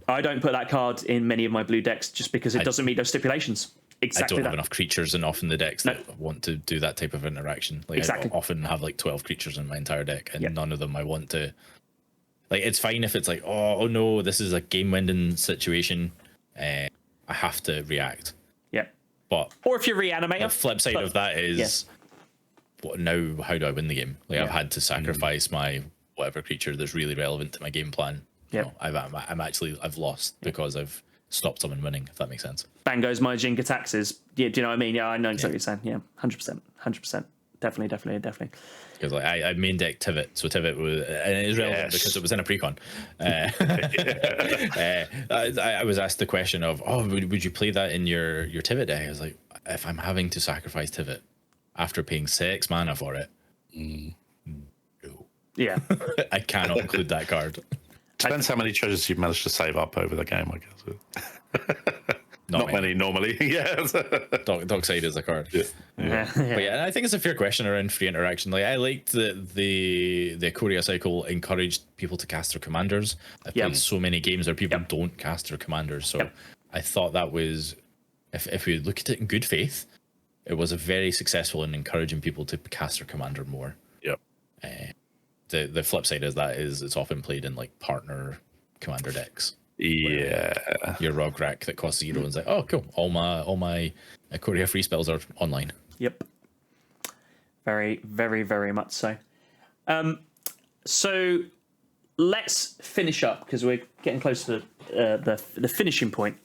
I don't put that card in many of my blue decks just because it doesn't meet those stipulations. Exactly. I don't have enough creatures enough in the decks that want to do that type of interaction. Like I often have like 12 creatures in my entire deck, and none of them I want to. Like, it's fine if it's like, oh no, this is a game-winning situation. I have to react. Yeah. But or if you reanimate, the flip side of that is, what now? How do I win the game? Like I've had to sacrifice my whatever creature that's really relevant to my game plan. Yeah. I've lost because I've stopped someone winning. If that makes sense. Bang goes my Jink taxes. Yeah. Do you know what I mean? Yeah, I know exactly what you're saying. Yeah, 100%. Definitely. Because like I main deck Tivit, so Tivit was, and it is relevant because it was in a precon. I was asked the question of, would you play that in your Tivit deck? I was like, if I'm having to sacrifice Tivit after paying 6 mana for it, no. Yeah, I cannot include that card. Depends how many treasures you've managed to save up over the game, I guess. Not many normally. Dockside is a card. But yeah, I think it's a fair question around free interaction. Like, I liked that the Ikoria cycle encouraged people to cast their commanders. I've played so many games where people don't cast their commanders, so I thought that was, if we look at it in good faith, it was a very successful in encouraging people to cast their commander more. The flip side is it's often played in like partner commander decks. Yeah, your Rog Rack that costs 0 and it's like, oh cool, all my Ikoria free spells are online. Yep, very, very, very much so. So let's finish up because we're getting close to the finishing point.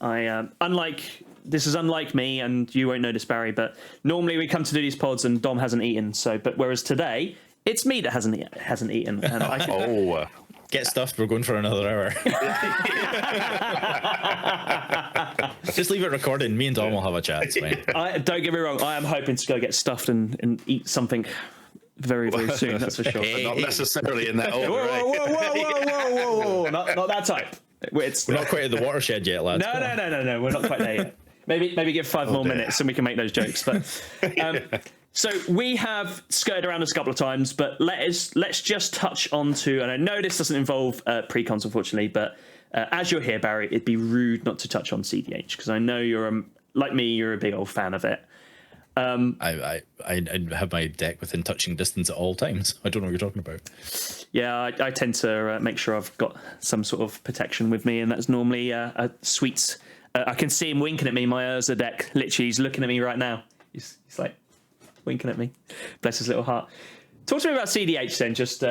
This is unlike me, and you won't notice, Barry, but normally we come to do these pods and Dom hasn't eaten. But whereas today it's me that hasn't eaten. And get stuffed, we're going for another hour. Just leave it recording. Me and Dom will have a chat. Don't get me wrong, I am hoping to go get stuffed and eat something very, very soon, that's for sure. Not necessarily in that order. Whoa. Not that type. We're not quite at the watershed yet, lads. No, we're not quite there yet. Maybe give 5 more minutes and we can make those jokes. But So we have skirted around this a couple of times, but let's just touch on to, and I know this doesn't involve Precons, unfortunately, but as you're here, Barry, it'd be rude not to touch on cEDH, because I know you're, like me, you're a big old fan of it. I have my deck within touching distance at all times. I don't know what you're talking about. Yeah, I tend to make sure I've got some sort of protection with me, and that's normally a Sweets. I can see him winking at me, my Urza deck. Literally, he's looking at me right now. He's like winking at me. Bless his little heart. Talk to me about cEDH then. Just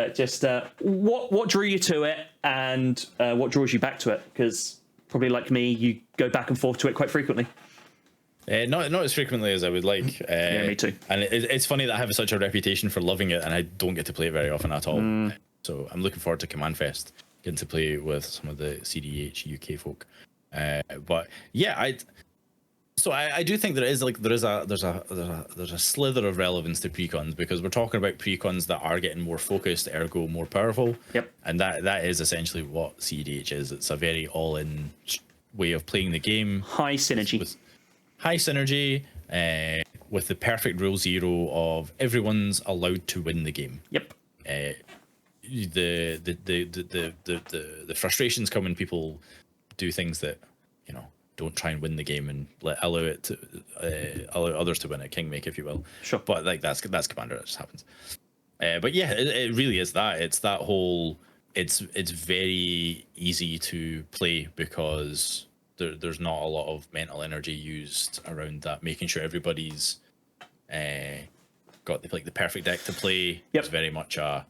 what drew you to it, and what draws you back to it? Because probably like me, you go back and forth to it quite frequently. Not as frequently as I would like. Yeah, me too. And it's funny that I have such a reputation for loving it, and I don't get to play it very often at all. So I'm looking forward to Command Fest, getting to play with some of the cEDH UK folk. But yeah, I do think there's a slither of relevance to precons, because we're talking about precons that are getting more focused, ergo more powerful. Yep. And that is essentially what cEDH is. It's a very all-in way of playing the game. High synergy. With high synergy, with the perfect rule zero of everyone's allowed to win the game. Yep. The frustrations come when people do things that, you know, don't try and win the game and allow others to win it, kingmake, if you will. Sure. But like that's Commander, that just happens. But yeah, it really is that. It's that whole. It's very easy to play because there's not a lot of mental energy used around that, making sure everybody's got the perfect deck to play. Yep. It's very much a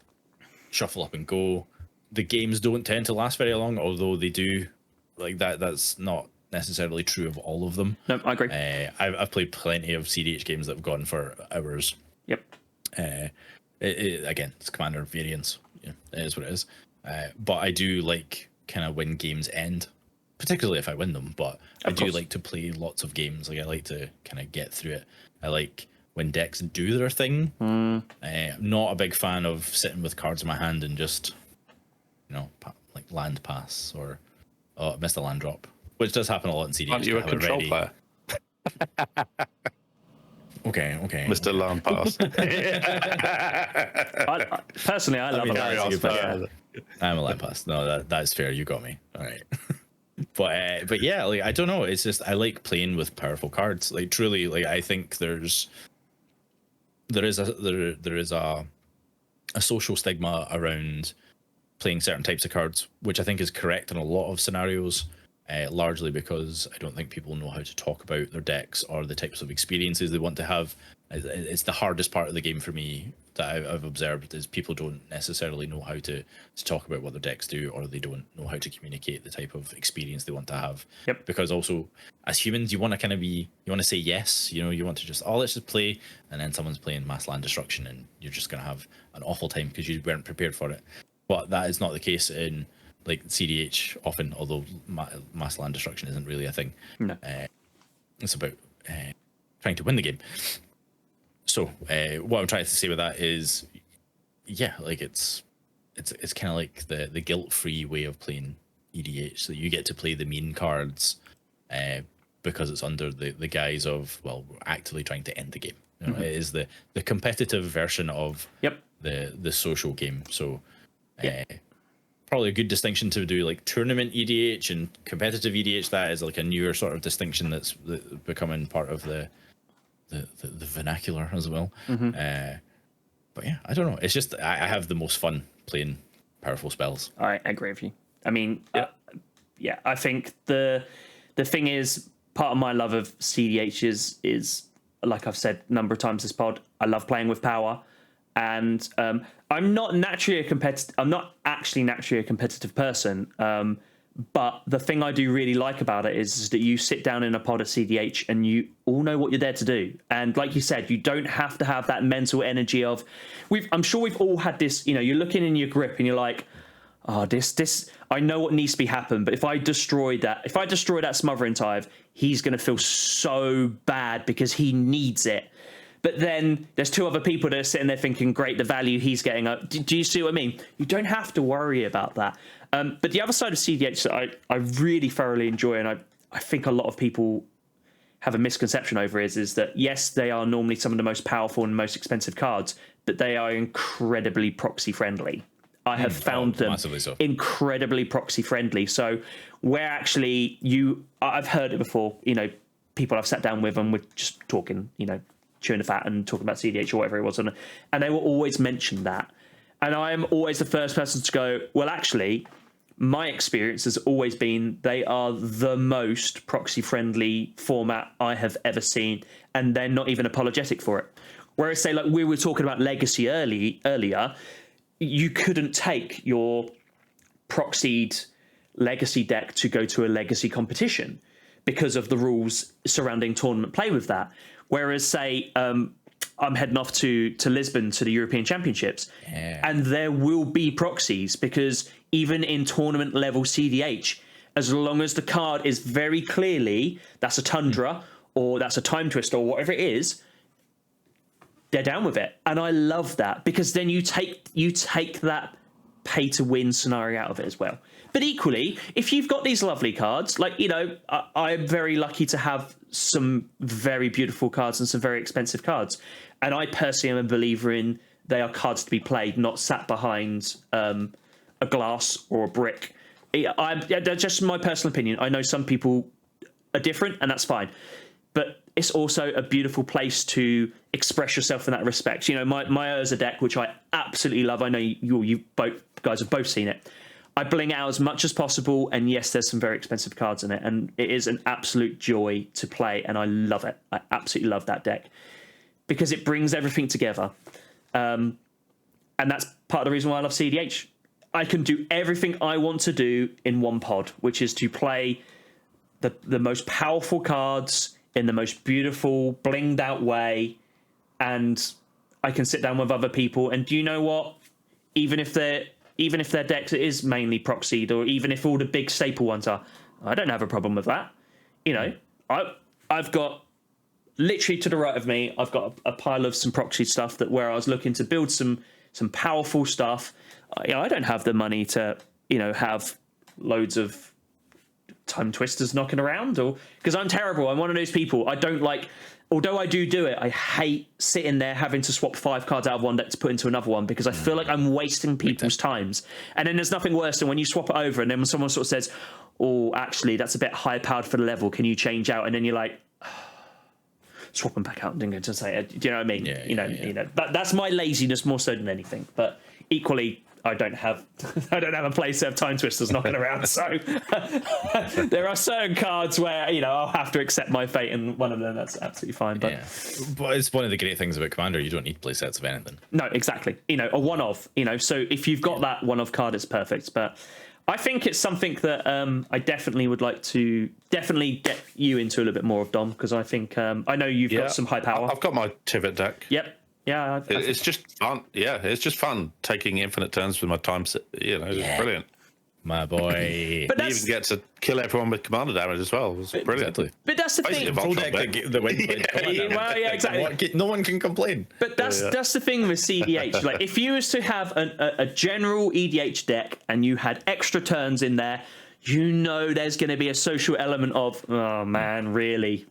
shuffle up and go. The games don't tend to last very long, although they do. Like that's not necessarily true of all of them. No, I agree. I've played plenty of cEDH games that have gone for hours. Yep. Again, it's Commander variance. Yeah, it is what it is. But I do like kind of when games end, particularly if I win them. But I do like to play lots of games. Like I like to kind of get through it. I like when decks do their thing. I'm not a big fan of sitting with cards in my hand and just, you know, like land pass or I missed a land drop, which does happen a lot in cEDH. Aren't you a control player? Okay. Mr. Land Pass. Personally, I love it. I'm a land pass. No, that's fair. You got me. All right. But yeah, like I don't know. It's just I like playing with powerful cards. Like truly, like I think there is a social stigma around playing certain types of cards, which I think is correct in a lot of scenarios, largely because I don't think people know how to talk about their decks or the types of experiences they want to have. It's the hardest part of the game for me that I've observed is people don't necessarily know how to talk about what their decks do, or they don't know how to communicate the type of experience they want to have. Yep. Because also as humans, you want to say yes, you know, you want to just, let's just play, and then someone's playing mass land destruction and you're just going to have an awful time because you weren't prepared for it. But that is not the case in like cEDH often, although mass land destruction isn't really a thing. No. It's about trying to win the game. So what I'm trying to say with that is, yeah, like it's kind of like the guilt-free way of playing EDH. So you get to play the mean cards because it's under the guise of, well, we're actively trying to end the game. You know, it is the competitive version of the social game. So probably a good distinction to do, like tournament EDH and competitive EDH. That is like a newer sort of distinction that's becoming part of the vernacular as well. But yeah, I don't know. It's just I have the most fun playing powerful spells. I agree with you. I mean, I think the thing is, part of my love of cEDH is like I've said a number of times this pod, I love playing with power. And I'm not actually naturally a competitive person. But the thing I do really like about it is that you sit down in a pod of cEDH and you all know what you're there to do. And like you said, you don't have to have that mental energy of, I'm sure we've all had this, you know, you're looking in your grip and you're like, oh, this, I know what needs to be happened, but if I destroy that Smothering Tithe, he's going to feel so bad because he needs it. But then there's two other people that are sitting there thinking, great, the value he's getting up. Do you see what I mean? You don't have to worry about that. But the other side of cEDH that I really thoroughly enjoy, and I think a lot of people have a misconception over is that yes, they are normally some of the most powerful and most expensive cards, but they are incredibly proxy friendly. I have found them incredibly proxy friendly. So where actually I've heard it before, people I've sat down with and we're just talking, chewing the fat and talking about cEDH or whatever it was. And they will always mention that. And I am always the first person to go, well, actually, my experience has always been they are the most proxy-friendly format I have ever seen, and they're not even apologetic for it. Whereas, say, like we were talking about Legacy earlier, you couldn't take your proxied Legacy deck to go to a Legacy competition because of the rules surrounding tournament play with that. Whereas, say, I'm heading off to Lisbon to the European Championships, and there will be proxies because even in tournament level cEDH, as long as the card is very clearly that's a Tundra or that's a Time Twister or whatever it is, they're down with it. And I love that because then you take that pay to win scenario out of it as well. But equally, if you've got these lovely cards, like, I'm very lucky to have some very beautiful cards and some very expensive cards. And I personally am a believer in they are cards to be played, not sat behind a glass or a brick. That's just my personal opinion. I know some people are different, and that's fine. But it's also a beautiful place to express yourself in that respect. My Urza deck, which I absolutely love. I know you both guys have both seen it. I bling out as much as possible, and yes, there's some very expensive cards in it, and it is an absolute joy to play, and I love it. I absolutely love that deck because it brings everything together, and that's part of the reason why I love cEDH. I can do everything I want to do in one pod, which is to play the most powerful cards in the most beautiful, blinged out way, and I can sit down with other people, and do you know what? Even if their decks is mainly proxied, or even if all the big staple ones are, I don't have a problem with that. I've got literally to the right of me, I've got a pile of some proxy stuff where I was looking to build some powerful stuff. I don't have the money to have loads of Time Twisters knocking around, or because I'm terrible. I'm one of those people. I don't like. Although I do it, I hate sitting there having to swap 5 cards out of one deck to put into another one because I feel like I'm wasting people's times. And then there's nothing worse than when you swap it over and then when someone sort of says, oh, actually, that's a bit high powered for the level. Can you change out? And then you're like, swap them back out and then go to say it. Do you know what I mean? Yeah. That's my laziness more so than anything. But equally, I don't have a play set of Time Twisters knocking around. So there are certain cards where I'll have to accept my fate, and one of them that's absolutely fine. But it's one of the great things about Commander. You don't need play sets of anything. No, exactly. A one of. So if you've got that one of card, it's perfect. But I think it's something that I definitely would like to get you into a little bit more of, Dom, because I think I know you've got some high power. I've got my Tivit deck. Yep. Yeah, it's just fun. Yeah, it's just fun taking infinite turns with my time. It's brilliant. My boy. But you even get to kill everyone with commander damage as well. It's brilliant. Exactly. But that's the thing. Full deck that wins well, yeah, exactly. No one can complain. But that's the thing with cEDH. Like, if you was to have a general EDH deck and you had extra turns in there, there's going to be a social element of, oh man, really.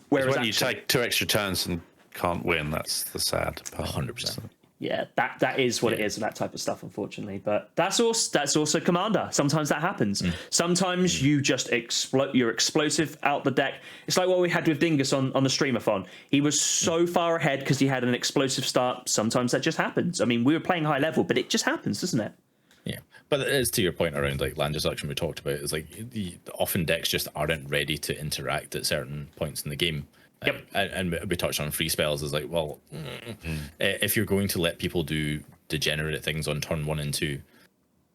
Whereas when you take 2 extra turns and can't win, that's the sad part. 100%. Yeah, that is what it is, and that type of stuff, unfortunately. But that's also Commander. Sometimes that happens. Sometimes you just explode. You're explosive out the deck. It's like what we had with Dingus on the streamathon. He was so far ahead because he had an explosive start. Sometimes that just happens. I mean, we were playing high level, but it just happens, doesn't it? Yeah, but it's to your point around like land destruction we talked about. It's like often decks just aren't ready to interact at certain points in the game. Yep. And we touched on free spells as like, well, if you're going to let people do degenerate things on turn 1 and 2,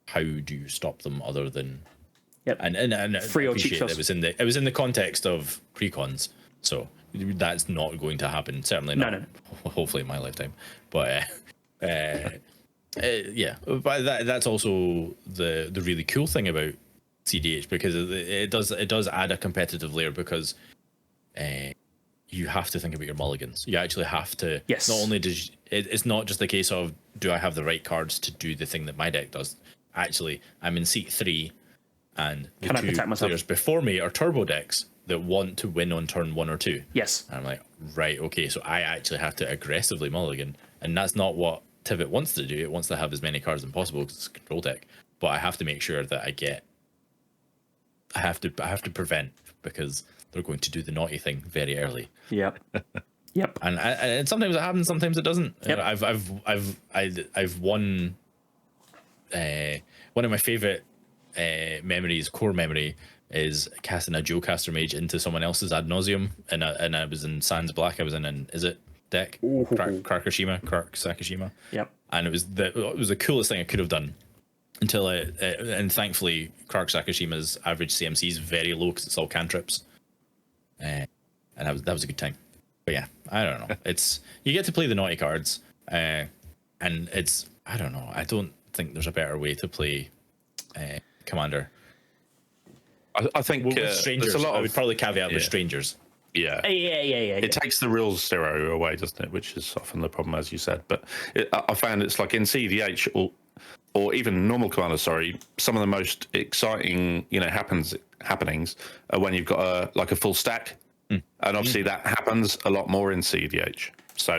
how do you stop them other than? Yep. And free or cheap shots. It was in the context of precons, so that's not going to happen. Certainly not. No. Hopefully in my lifetime, but yeah. But that's also the really cool thing about cEDH, because it does add a competitive layer, because you have to think about your mulligans. You actually have to. Yes. Not only it's not just the case of, do I have the right cards to do the thing that my deck does? Actually, I'm in seat 3, and the two players before me are turbo decks. that want to win on turn 1 or 2. Yes. And I'm like, right, okay, so I actually have to aggressively mulligan, and that's not what Tivit wants to do. It wants to have as many cards as possible because it's a control deck. But I have to make sure that I have to prevent, because they're going to do the naughty thing very early. Yep. Yep. And sometimes it happens, sometimes it doesn't. Yep. I've won. One of my favorite core memory is casting a Geocaster Mage into someone else's Ad Nauseam, and I was in Sans Black. I was in an Is It deck, Kark Sakashima. Yep. And it was the coolest thing I could have done until and thankfully Kark Sakashima's average CMC is very low because it's all cantrips, and that was a good time. But yeah, I don't know. It's, you get to play the naughty cards, and it's, I don't know. I don't think there's a better way to play Commander. I think with strangers. there's a lot I would probably caveat with yeah. strangers. Yeah. It takes the real zero away, doesn't it? Which is often the problem, as you said. But I found it's like in cEDH or even normal Commander, some of the most exciting, happenings are when you've got a full stack. And obviously that happens a lot more in cEDH. So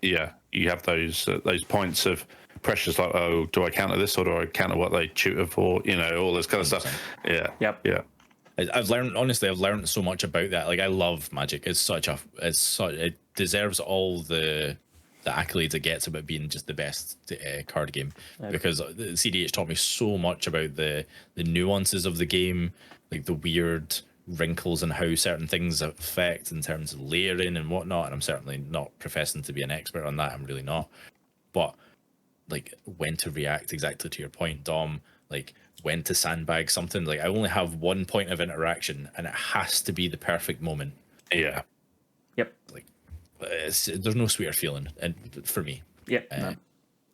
you have those points of pressures like, oh, do I counter this or do I counter what they tutor for? All this kind of 100%. Stuff. Yeah. Yep. Yeah. I've learned so much about that. Like, I love Magic. It deserves all the accolades it gets about being just the best card game, because cEDH taught me so much about the nuances of the game, like the weird wrinkles and how certain things affect in terms of layering and whatnot. And I'm certainly not professing to be an expert on that. I'm really not. But like, when to react, exactly to your point, Dom, like when to sandbag something. Like, I only have one point of interaction and it has to be the perfect moment. Yeah. Yep. Like, there's no sweeter feeling, and for me. Yep. No.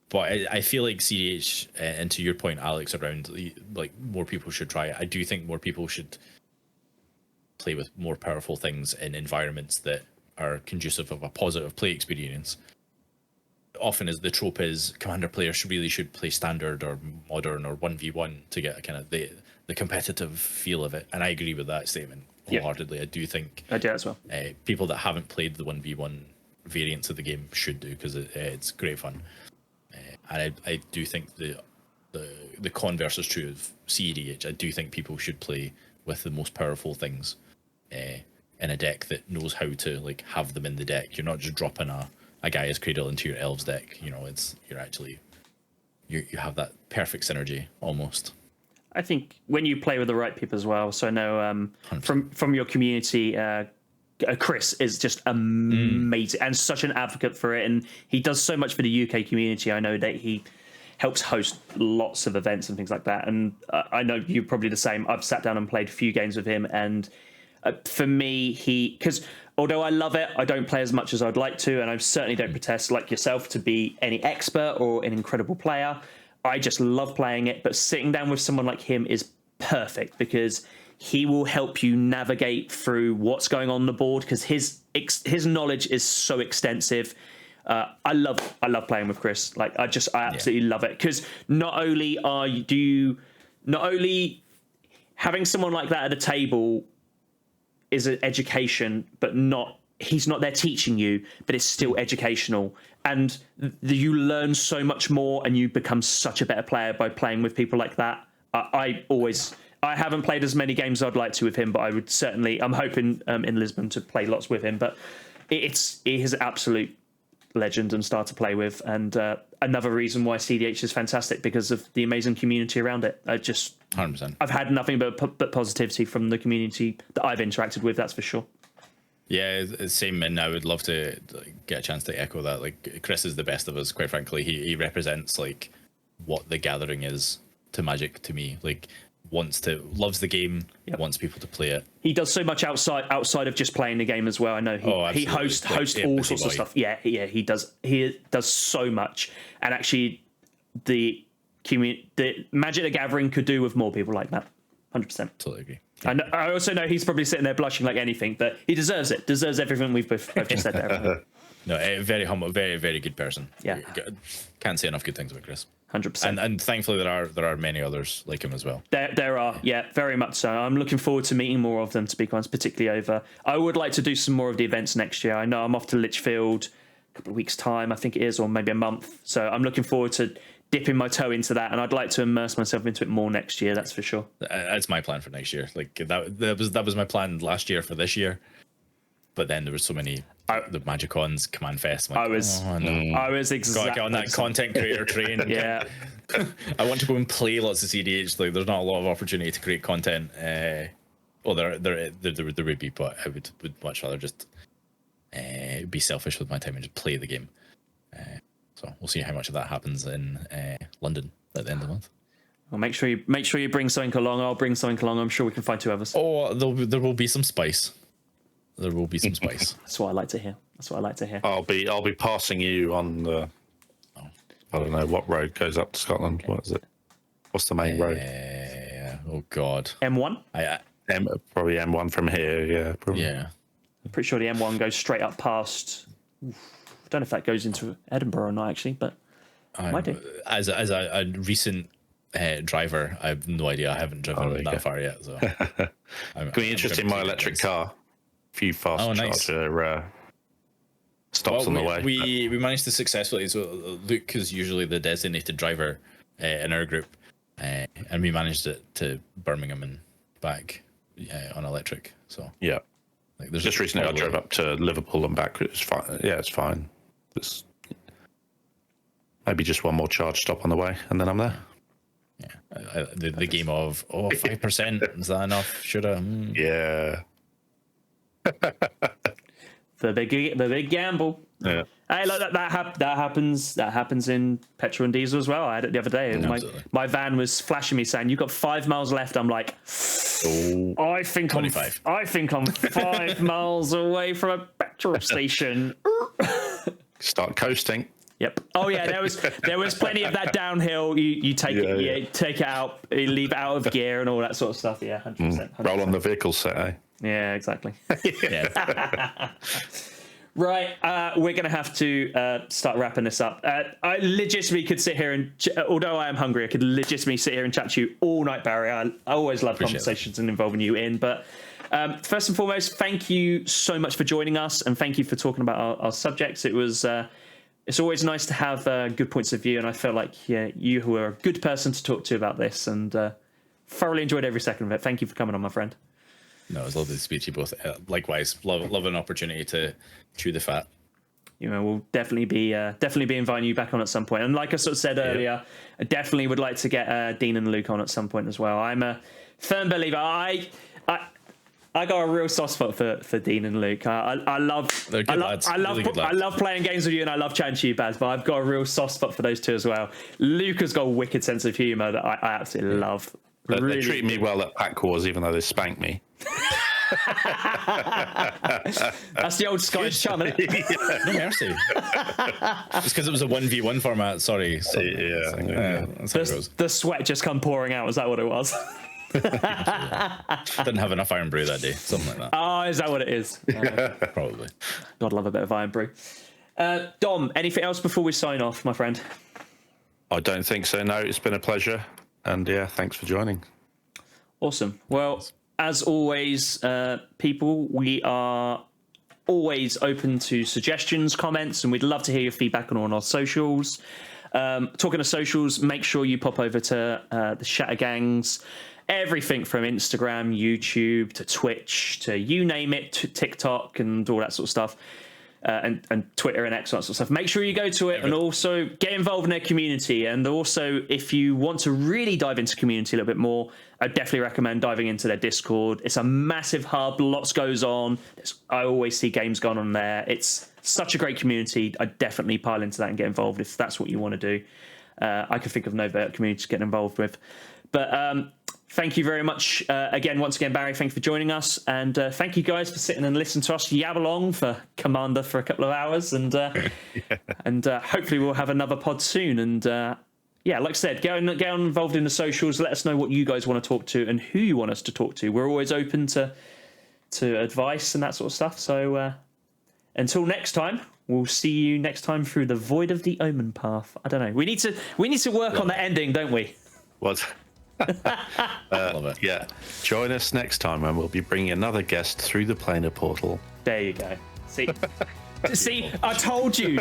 But I feel like cEDH, and to your point, Alex, around like more people should try it. I do think more people should play with more powerful things in environments that are conducive of a positive play experience. Often as the trope is, Commander players should play standard or modern or 1v1 to get a kind of the competitive feel of it. And I agree with that statement wholeheartedly. I do think I do as well. People that haven't played the 1v1 variants of the game should do, because it's great fun. And I do think the converse is true of cEDH. I do think people should play with the most powerful things in a deck that knows how to like have them in the deck. You're not just dropping a Gaia's Cradle into your Elves deck. You have that perfect synergy almost. I think when you play with the right people as well. So I know from your community, Chris is just amazing and such an advocate for it, and he does so much for the UK community. I know that he helps host lots of events and things like that, and I know you're probably the same. I've sat down and played a few games with him, and for me, because although I love it, I don't play as much as I'd like to, and I certainly don't protest like yourself to be any expert or an incredible player. I just love playing it, but sitting down with someone like him is perfect, because he will help you navigate through what's going on the board, because his knowledge is so extensive. I love playing with Chris. Like, I absolutely love it, because not only having someone like that at a table is an education, but he's not there teaching you, but it's still educational, and you learn so much more, and you become such a better player by playing with people like that. I haven't played as many games as I'd like to with him, but I'm hoping in Lisbon to play lots with him. But he is an absolute legend and star to play with, and another reason why cEDH is fantastic, because of the amazing community around it. 100%. I've had nothing but positivity from the community that I've interacted with, that's for sure. Yeah, same, and I would love to get a chance to echo that. Like, Chris is the best of us, quite frankly. He represents like what the gathering is to Magic to me. Like, loves the game, wants people to play it. He does so much outside of just playing the game as well. I know he hosts all sorts of stuff. Yeah, he does. He does so much, and actually, the Magic the Gathering could do with more people like that. 100%. Totally agree. And I also know he's probably sitting there blushing like anything, but he deserves it. Deserves everything I've just said there. No, very humble, very, very good person. Yeah. Can't say enough good things about Chris. 100%. And thankfully there are many others like him as well. There are, yeah, very much so. I'm looking forward to meeting more of them, to be honest, particularly over. I would like to do some more of the events next year. I know I'm off to Lichfield a couple of weeks' time, I think it is, or maybe a month. So I'm looking forward to dipping my toe into that, and I'd like to immerse myself into it more next year. That's for sure. That's my plan for next year. Like that was my plan last year for this year, but then there was so many the Magicons, Command Fest. I was exactly got to get on that content creator train. Yeah. I want to go and play lots of cEDH. Like, there's not a lot of opportunity to create content. Well, there would be, but I would much rather just be selfish with my time and just play the game. So we'll see how much of that happens in London at the end of the month. Well, make sure you bring something along. I'll bring something along. I'm sure we can find two others. Oh, there will be some spice. There will be some spice. That's what I like to hear. I'll be passing you on the. I don't know what road goes up to Scotland. What is it? What's the main road? Oh God. M1. Probably M1 from here. Yeah. Probably. Yeah. I'm pretty sure the M1 goes straight up past. I don't know if that goes into Edinburgh or not, actually, but might do. As a recent driver, I have no idea. I haven't driven that far yet. So can be interesting. My electric car. A few fast charger stops on the way. We managed to successfully. So Luke is usually the designated driver in our group, and we managed it to Birmingham and back on electric. So yeah, like there's just recently I drove up to Liverpool and back. It's fine. Yeah, it's fine. It's maybe just one more charge stop on the way, and then I'm there. Yeah, the game of 5%, is that enough? Should I? Yeah. the big gamble. Yeah. Hey, look, that happens in petrol and diesel as well. I had it the other day. My van was flashing me saying, "You've got 5 miles left." I'm like, I think 25. I'm 5 miles away from a petrol station. Start coasting. Yep. Oh yeah, there was plenty of that downhill. You take take it out, you leave it out of gear and all that sort of stuff. Yeah, 100%. Roll on the vehicle set, eh? Yeah, exactly. Yeah. Right, we're going to have to start wrapping this up. I legitimately could sit here and, although I am hungry, I could legitimately sit here and chat to you all night, Barry. I always love conversations and involving you in. But first and foremost, thank you so much for joining us, and thank you for talking about our subjects. It's always nice to have good points of view, and I feel like you who are a good person to talk to about this, and thoroughly enjoyed every second of it. Thank you for coming on, my friend. No, it was lovely to speak to you both. Likewise, love an opportunity to chew the fat. We'll definitely be inviting you back on at some point. And like I sort of said earlier, I definitely would like to get Dean and Luke on at some point as well. I'm a firm believer. I got a real soft spot for Dean and Luke. I love playing games with you, and I love chatting to you, Baz. But I've got a real soft spot for those two as well. Luke has got a wicked sense of humour that I absolutely love. They treat me well at Pack Wars, even though they spank me. That's the old Scottish charm, isn't it? No mercy. It's because it was a 1v1 format. Sorry. The sweat just come pouring out. Is that what it was? Didn't have enough Iron Brew that day. Something like that. Oh, is that what it is? Probably. God love a bit of Iron Brew. Dom, anything else before we sign off, my friend? I don't think so. No, it's been a pleasure. And thanks for joining. Awesome. Well, as always, people, we are always open to suggestions, comments, and we'd love to hear your feedback on all our socials. Talking of socials, make sure you pop over to the Shattergangs. Everything from Instagram, YouTube, to Twitch, to you name it, to TikTok and all that sort of stuff. And Twitter and X, that sort of stuff. Make sure you go to it and also get involved in their community. And also, if you want to really dive into community a little bit more, I definitely recommend diving into their Discord. It's a massive hub. Lots goes on. I always see games going on there. It's such a great community. I definitely pile into that and get involved if that's what you want to do. I can think of no better community to get involved with. But thank you very much once again, Barry. Thank you for joining us, and thank you guys for sitting and listening to us yab along for Commander for a couple of hours, and hopefully we'll have another pod soon. And like I said, get involved in the socials. Let us know what you guys want to talk to and who you want us to talk to. We're always open to advice and that sort of stuff. So until next time, we'll see you next time through the Void of the Omen path. I don't know. We need to work on the ending, don't we? What? Love it. Yeah. Join us next time and we'll be bringing another guest through the planar portal. There you go. See, see, I told you,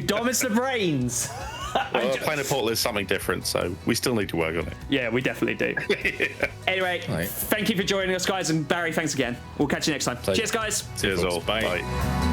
Dom is the brains. Well, planar portal is something different, so we still need to work on it. Yeah, we definitely do. Anyway, Right. thank you for joining us, guys, and Barry, thanks again. We'll catch you next time. Pleasure. Cheers, guys. Cheers all. Bye. Bye.